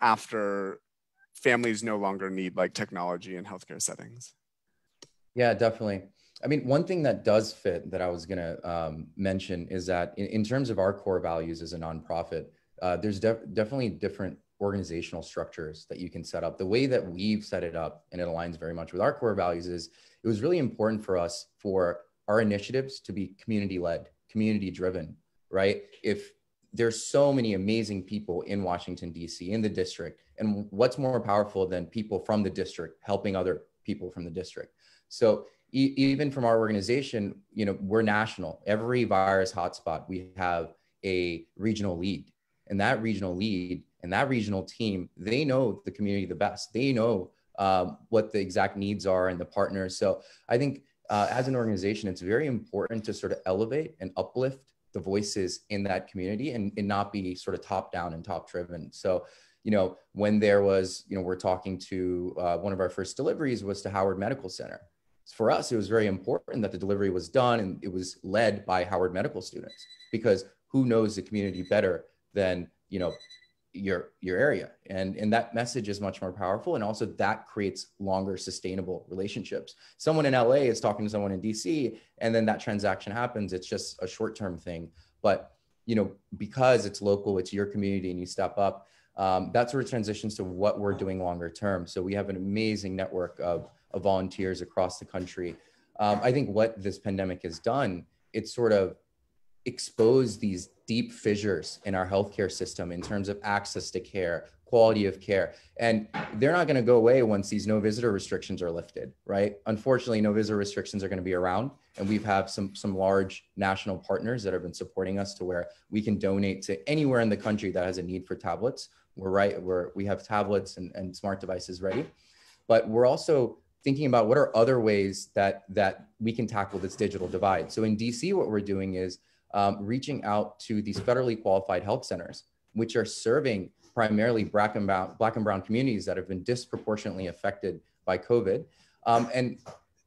after families no longer need like technology in healthcare settings? Yeah, definitely. I mean, one thing that does fit that I was going to mention is that in terms of our core values as a nonprofit, there's definitely different organizational structures that you can set up. The way that we've set it up, and it aligns very much with our core values, is it was really important for us for our initiatives to be community-led, community-driven, right? If there's so many amazing people in Washington, D.C., in the district, and what's more powerful than people from the district helping other people from the district? So even from our organization, we're national. Every virus hotspot, we have a regional lead, and that regional lead and that regional team, they know the community the best. They know what the exact needs are and the partners. So I think as an organization, it's very important to sort of elevate and uplift the voices in that community and not be sort of top down and top driven. So, when there was, we're talking to one of our first deliveries was to Howard Medical Center. For us, it was very important that the delivery was done and it was led by Howard Medical students, because who knows the community better than, your area. And that message is much more powerful. And also that creates longer sustainable relationships. Someone in LA is talking to someone in DC, and then that transaction happens. It's just a short-term thing. But, because it's local, it's your community and you step up, that sort of transitions to what we're doing longer term. So we have an amazing network of volunteers across the country. I think what this pandemic has done, it's sort of exposed these deep fissures in our healthcare system in terms of access to care, quality of care. And they're not going to go away once these no visitor restrictions are lifted, right? Unfortunately, no visitor restrictions are going to be around. And we've had some large national partners that have been supporting us to where we can donate to anywhere in the country that has a need for tablets. We have tablets and smart devices ready. But we're also thinking about what are other ways that we can tackle this digital divide. So in DC, what we're doing is reaching out to these federally qualified health centers, which are serving primarily Black and brown communities that have been disproportionately affected by COVID, and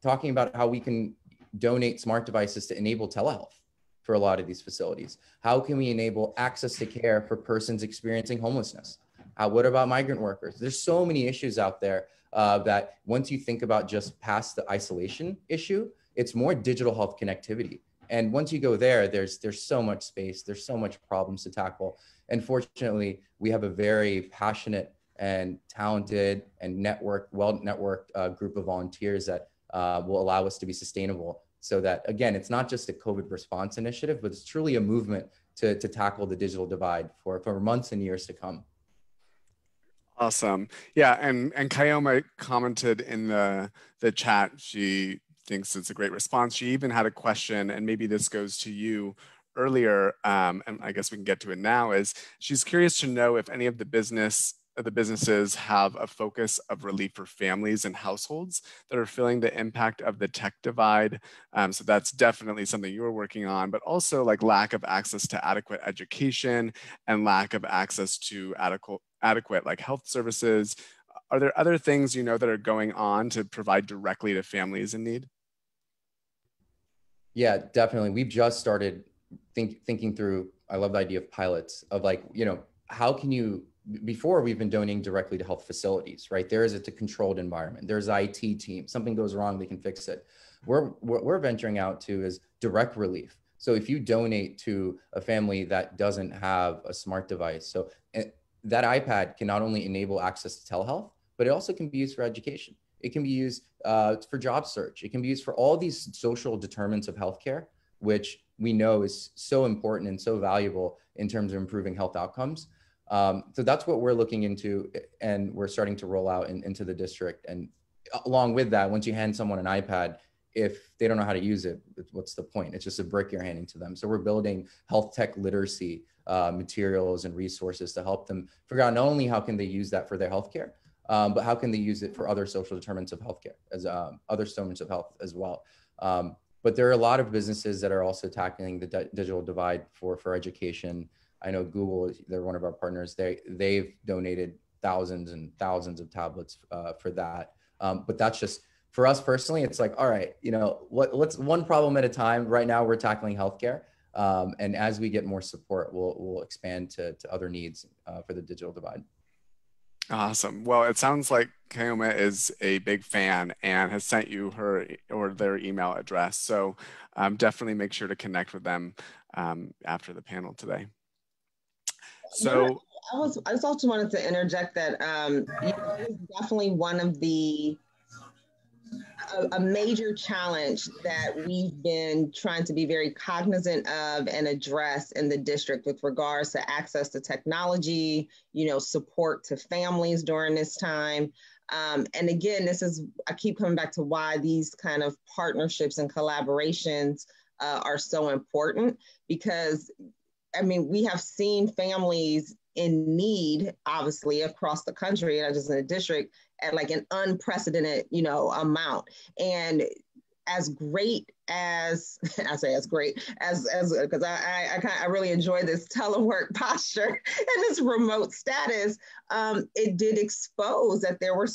talking about how we can donate smart devices to enable telehealth for a lot of these facilities. How can we enable access to care for persons experiencing homelessness? What about migrant workers? There's so many issues out there that once you think about just past the isolation issue, it's more digital health connectivity. And once you go there, there's so much space, there's so much problems to tackle. And fortunately, we have a very passionate and talented and well-networked group of volunteers that will allow us to be sustainable. So that, again, it's not just a COVID response initiative, but it's truly a movement to tackle the digital divide for months and years to come. Awesome. Yeah, and Kayoma commented in the chat, she thinks it's a great response. She even had a question, and maybe this goes to you earlier, and I guess we can get to it now, is she's curious to know if any of the businesses have a focus of relief for families and households that are feeling the impact of the tech divide. So that's definitely something you're working on, but also like lack of access to adequate education and lack of access to adequate like health services. Are there other things that are going on to provide directly to families in need? Yeah, definitely. We've just started thinking through, I love the idea of pilots of like, how can you, before we've been donating directly to health facilities, right? There is a controlled environment. There's an IT team. Something goes wrong, they can fix it. What we're venturing out to is direct relief. So if you donate to a family that doesn't have a smart device, so that iPad can not only enable access to telehealth, but it also can be used for education. It can be used for job search. It can be used for all these social determinants of healthcare, which we know is so important and so valuable in terms of improving health outcomes. So that's what we're looking into, and we're starting to roll out into the district. And along with that, once you hand someone an iPad, if they don't know how to use it, what's the point? It's just a brick you're handing to them. So we're building health tech literacy materials and resources to help them figure out not only how can they use that for their healthcare, but how can they use it for other social determinants of healthcare, as other determinants of health as well. But there are a lot of businesses that are also tackling the digital divide for education. I know Google, they're one of our partners. They've donated thousands and thousands of tablets for that. But that's just, for us personally, it's like, all right, you know, let's one problem at a time. Right now we're tackling healthcare. And as we get more support, we'll expand to other needs for the digital divide. Awesome. Well, it sounds like Kaoma is a big fan and has sent you her or their email address. So definitely make sure to connect with them after the panel today. So I just also wanted to interject that it was definitely one of a major challenge that we've been trying to be very cognizant of and address in the district with regards to access to technology, support to families during this time. And again, I keep coming back to why these kind of partnerships and collaborations are so important, because we have seen families in need, obviously, across the country, not just in the district, at like an unprecedented, amount. And as great as, I say as great as because I really enjoy this telework posture and this remote status, it did expose that there were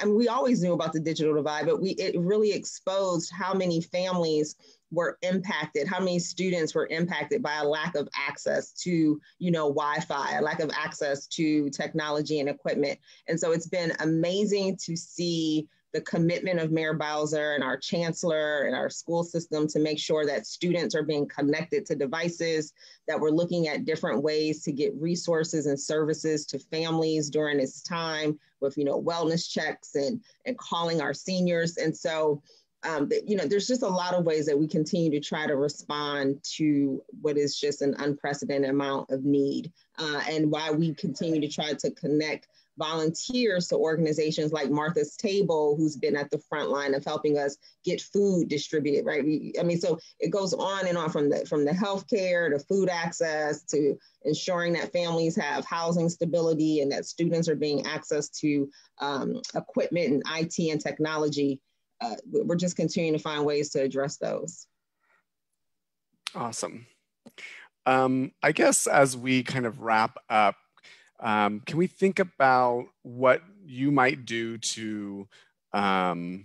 we always knew about the digital divide, but it really exposed how many families were impacted, how many students were impacted by a lack of access to, Wi-Fi, a lack of access to technology and equipment. And so it's been amazing to see the commitment of Mayor Bowser and our chancellor and our school system to make sure that students are being connected to devices, that we're looking at different ways to get resources and services to families during this time with, wellness checks and calling our seniors. And so, there's just a lot of ways that we continue to try to respond to what is just an unprecedented amount of need, and why we continue to try to connect volunteers to organizations like Martha's Table, who's been at the front line of helping us get food distributed, right? So it goes on and on from the healthcare to food access to ensuring that families have housing stability and that students are being access to equipment and IT and technology. We're just continuing to find ways to address those. Awesome. I guess as we kind of wrap up, can we think about what you might do to continue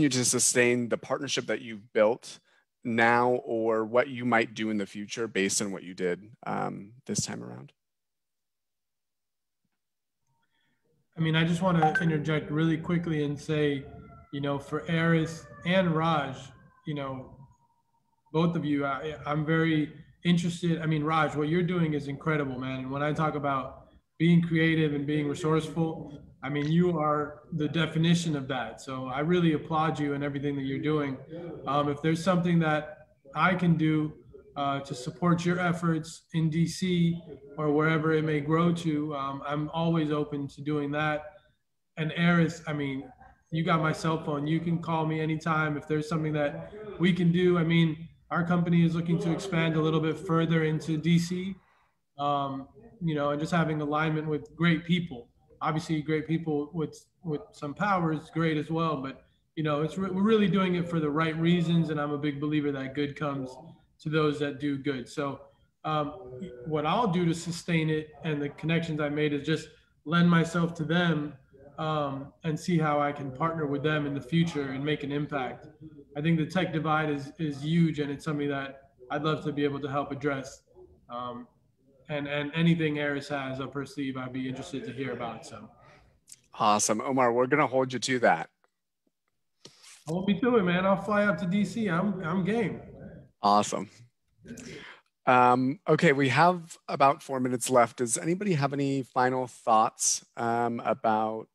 to sustain the partnership that you've built now, or what you might do in the future based on what you did this time around? I just want to interject really quickly and say, for Eris and Raj, both of you, I'm very interested. Raj, what you're doing is incredible, man. And when I talk about being creative and being resourceful, you are the definition of that. So I really applaud you and everything that you're doing. If there's something that I can do to support your efforts in DC or wherever it may grow to, I'm always open to doing that. And Eris, you got my cell phone. You can call me anytime if there's something that we can do. Our company is looking to expand a little bit further into DC, and just having alignment with great people. Obviously, great people with some power is great as well, but we're really doing it for the right reasons, and I'm a big believer that good comes to those that do good. So what I'll do to sustain it and the connections I made is just lend myself to them and see how I can partner with them in the future and make an impact. I think the tech divide is huge, and it's something that I'd love to be able to help address. And anything Eris has up her sleeve, I'd be interested to hear about. So awesome. Omar, we're going to hold you to that. Hold me to it, man. I'll fly out to DC. I'm game. Awesome. Okay, we have about 4 minutes left. Does anybody have any final thoughts about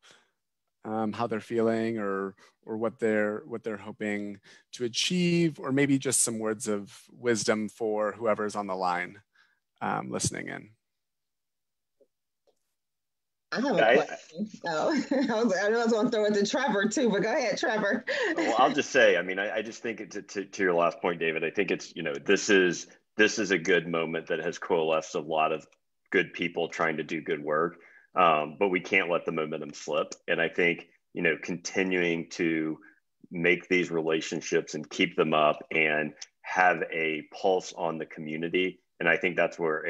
how they're feeling or what they're hoping to achieve, or maybe just some words of wisdom for whoever's on the line listening in? I have a question. I was going to throw it to Trevor too, but go ahead, Trevor. Well, I'll just say, I mean, I just think to your last point, David, I think it's, this is a good moment that has coalesced a lot of good people trying to do good work, but we can't let the momentum slip. And I think, continuing to make these relationships and keep them up and have a pulse on the community. And I think that's where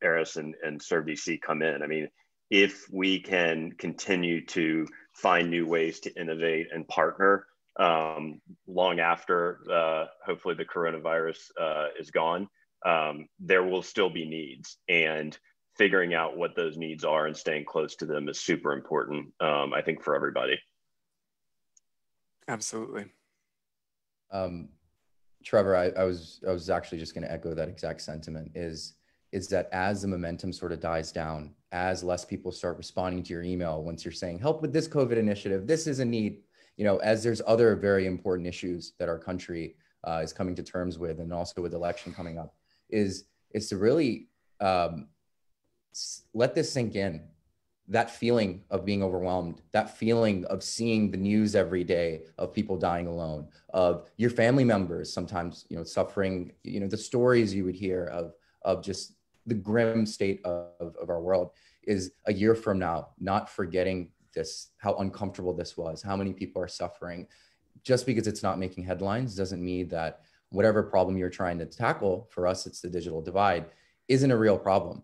Eris and ServDC come in. I mean, if we can continue to find new ways to innovate and partner long after hopefully the coronavirus is gone, there will still be needs, and figuring out what those needs are and staying close to them is super important, I think, for everybody. Absolutely. Trevor, I was actually just going to echo that exact sentiment, is that as the momentum sort of dies down, as less people start responding to your email once you're saying, help with this COVID initiative, this is a need, as there's other very important issues that our country is coming to terms with, and also with election coming up, is to really let this sink in. That feeling of being overwhelmed, that feeling of seeing the news every day of people dying alone, of your family members sometimes, suffering, the stories you would hear of just the grim state of our world, is a year from now, not forgetting this, how uncomfortable this was, how many people are suffering. Just because it's not making headlines doesn't mean that whatever problem you're trying to tackle, for us, it's the digital divide, isn't a real problem.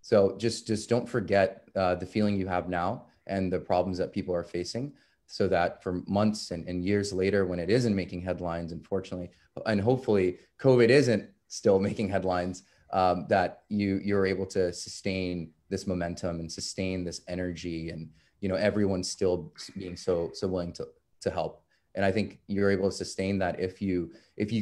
So just don't forget the feeling you have now and the problems that people are facing, so that for months and years later, when it isn't making headlines, unfortunately, and hopefully COVID isn't still making headlines, that you're able to sustain this momentum and sustain this energy, and everyone's still being so willing to help. And I think you're able to sustain that if you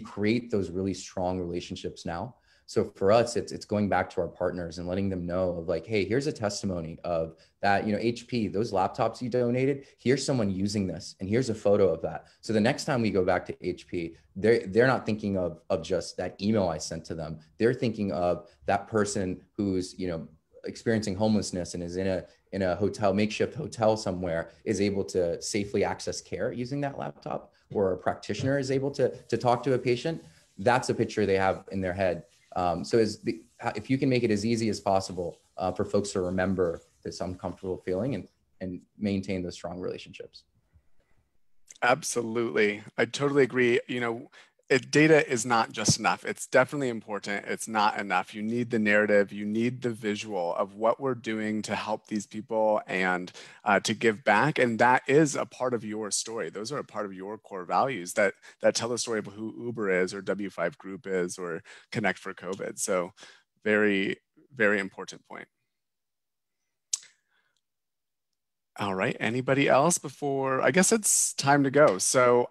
create those really strong relationships now. So for us, it's going back to our partners and letting them know of like, hey, here's a testimony of that, HP, those laptops you donated, here's someone using this, and here's a photo of that. So the next time we go back to HP, they're not thinking of just that email I sent to them. They're thinking of that person who's, experiencing homelessness and is in a hotel, makeshift hotel somewhere, is able to safely access care using that laptop, or a practitioner is able to talk to a patient. That's a picture they have in their head. So if you can make it as easy as possible for folks to remember this uncomfortable feeling and maintain those strong relationships. Absolutely. I totally agree. Data is not just enough. It's definitely important. It's not enough. You need the narrative. You need the visual of what we're doing to help these people and to give back. And that is a part of your story. Those are a part of your core values that tell the story of who Uber is, or W5 Group is, or Connect for COVID. So very, very important point. All right, anybody else before, I guess it's time to go. So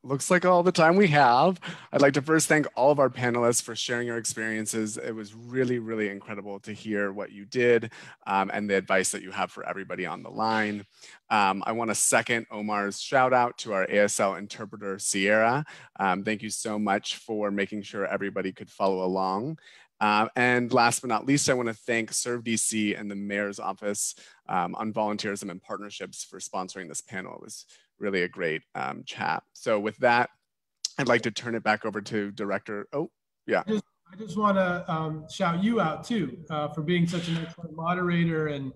looks like all the time we have. I'd like to first thank all of our panelists for sharing your experiences. It was really, really incredible to hear what you did and the advice that you have for everybody on the line. I want to second Omar's shout out to our ASL interpreter, Sierra. Thank you so much for making sure everybody could follow along. And last but not least, I want to thank ServDC and the Mayor's Office on Volunteerism and Partnerships for sponsoring this panel. It was really a great chat. So with that, I'd like to turn it back over to Director. Oh, yeah. I just want to shout you out too for being such an excellent moderator, and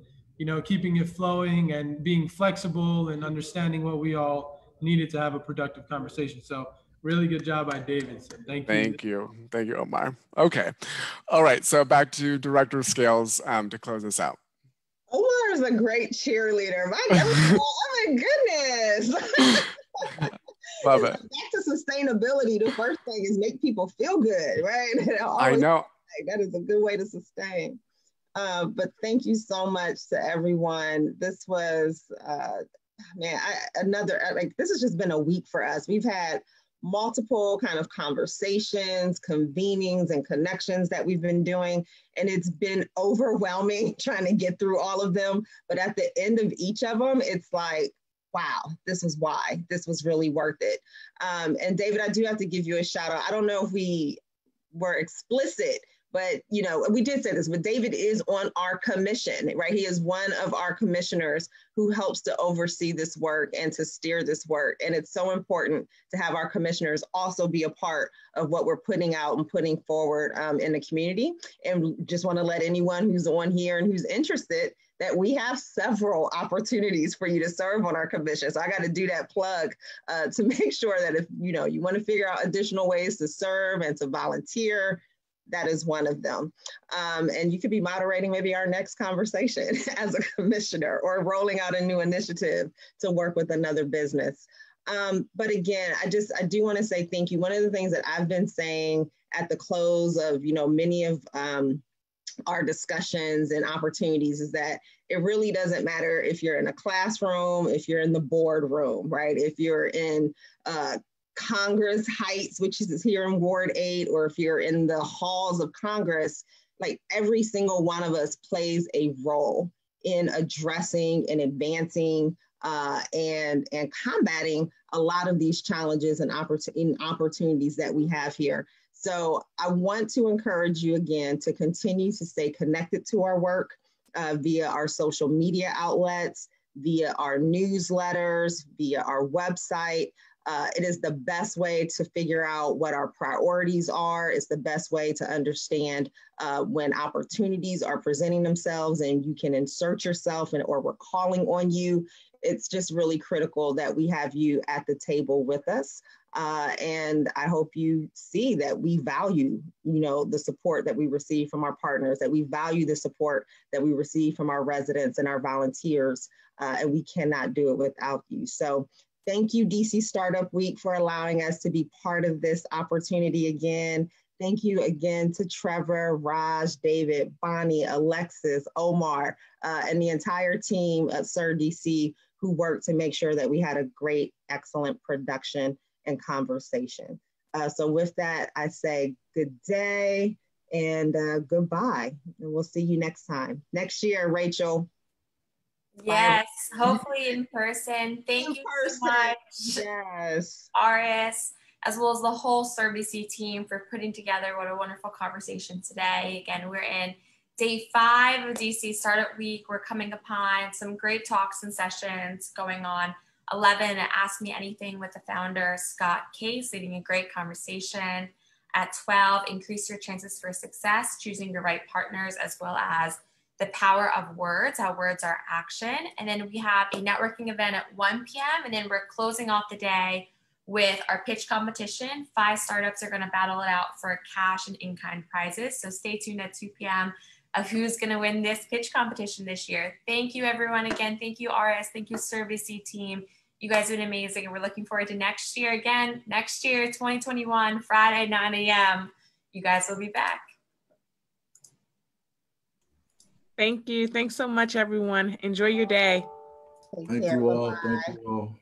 keeping it flowing and being flexible and understanding what we all needed to have a productive conversation. So really good job by David. So thank you. Thank you, Omar. Okay. All right. So back to Director Scales to close us out. Omar is a great cheerleader. Oh my goodness. Love it. Back to sustainability. The first thing is make people feel good, right? I know. That is a good way to sustain. But thank you so much to everyone. This was, this has just been a week for us. We've had multiple kind of conversations, convenings, and connections that we've been doing. And it's been overwhelming trying to get through all of them. But at the end of each of them, it's like, wow, this was why. This was really worth it. And David, I do have to give you a shout out. I don't know if we were explicit, but we did say this, but David is on our commission, right? He is one of our commissioners who helps to oversee this work and to steer this work. And it's so important to have our commissioners also be a part of what we're putting out and putting forward in the community. And just want to let anyone who's on here and who's interested that we have several opportunities for you to serve on our commission. So I got to do that plug to make sure that if you want to figure out additional ways to serve and to volunteer, that is one of them. And you could be moderating maybe our next conversation as a commissioner, or rolling out a new initiative to work with another business. But again, I do want to say thank you. One of the things that I've been saying at the close of many of our discussions and opportunities is that it really doesn't matter if you're in a classroom, if you're in the boardroom, right? If you're in Congress Heights, which is here in Ward 8, or if you're in the halls of Congress, like every single one of us plays a role in addressing and advancing and combating a lot of these challenges and opportunities that we have here. So I want to encourage you again to continue to stay connected to our work via our social media outlets, via our newsletters, via our website. It is the best way to figure out what our priorities are. It's the best way to understand when opportunities are presenting themselves and you can insert yourself or we're calling on you. It's just really critical that we have you at the table with us. And I hope you see that we value, the support that we receive from our partners, that we value the support that we receive from our residents and our volunteers, and we cannot do it without you. So thank you, DC Startup Week, for allowing us to be part of this opportunity again. Thank you again to Trevor, Raj, David, Bonnie, Alexis, Omar, and the entire team at ServeDC who worked to make sure that we had a great, excellent production and conversation. So with that, I say good day and goodbye. And we'll see you next time. Next year, Rachel. Yes, hopefully in person. Thank you so much. Yes. RS, as well as the whole ServeDC team for putting together what a wonderful conversation today. Again, we're in day 5 of DC Startup Week. We're coming upon some great talks and sessions going on. 11, Ask Me Anything with the founder, Scott Case, leading a great conversation. At 12, Increase Your Chances for Success, Choosing the Right Partners, as well as The Power of Words, How Words Are Action. And then we have a networking event at 1 p.m. And then we're closing off the day with our pitch competition. 5 startups are going to battle it out for cash and in-kind prizes. So stay tuned at 2 p.m. of who's going to win this pitch competition this year. Thank you, everyone. Again, thank you, RS. Thank you, ServeDC team. You guys have been amazing, and we're looking forward to next year again. Next year, 2021, Friday, 9 a.m. You guys will be back. Thank you. Thanks so much, everyone. Enjoy your day. Thank you all. Thank you all.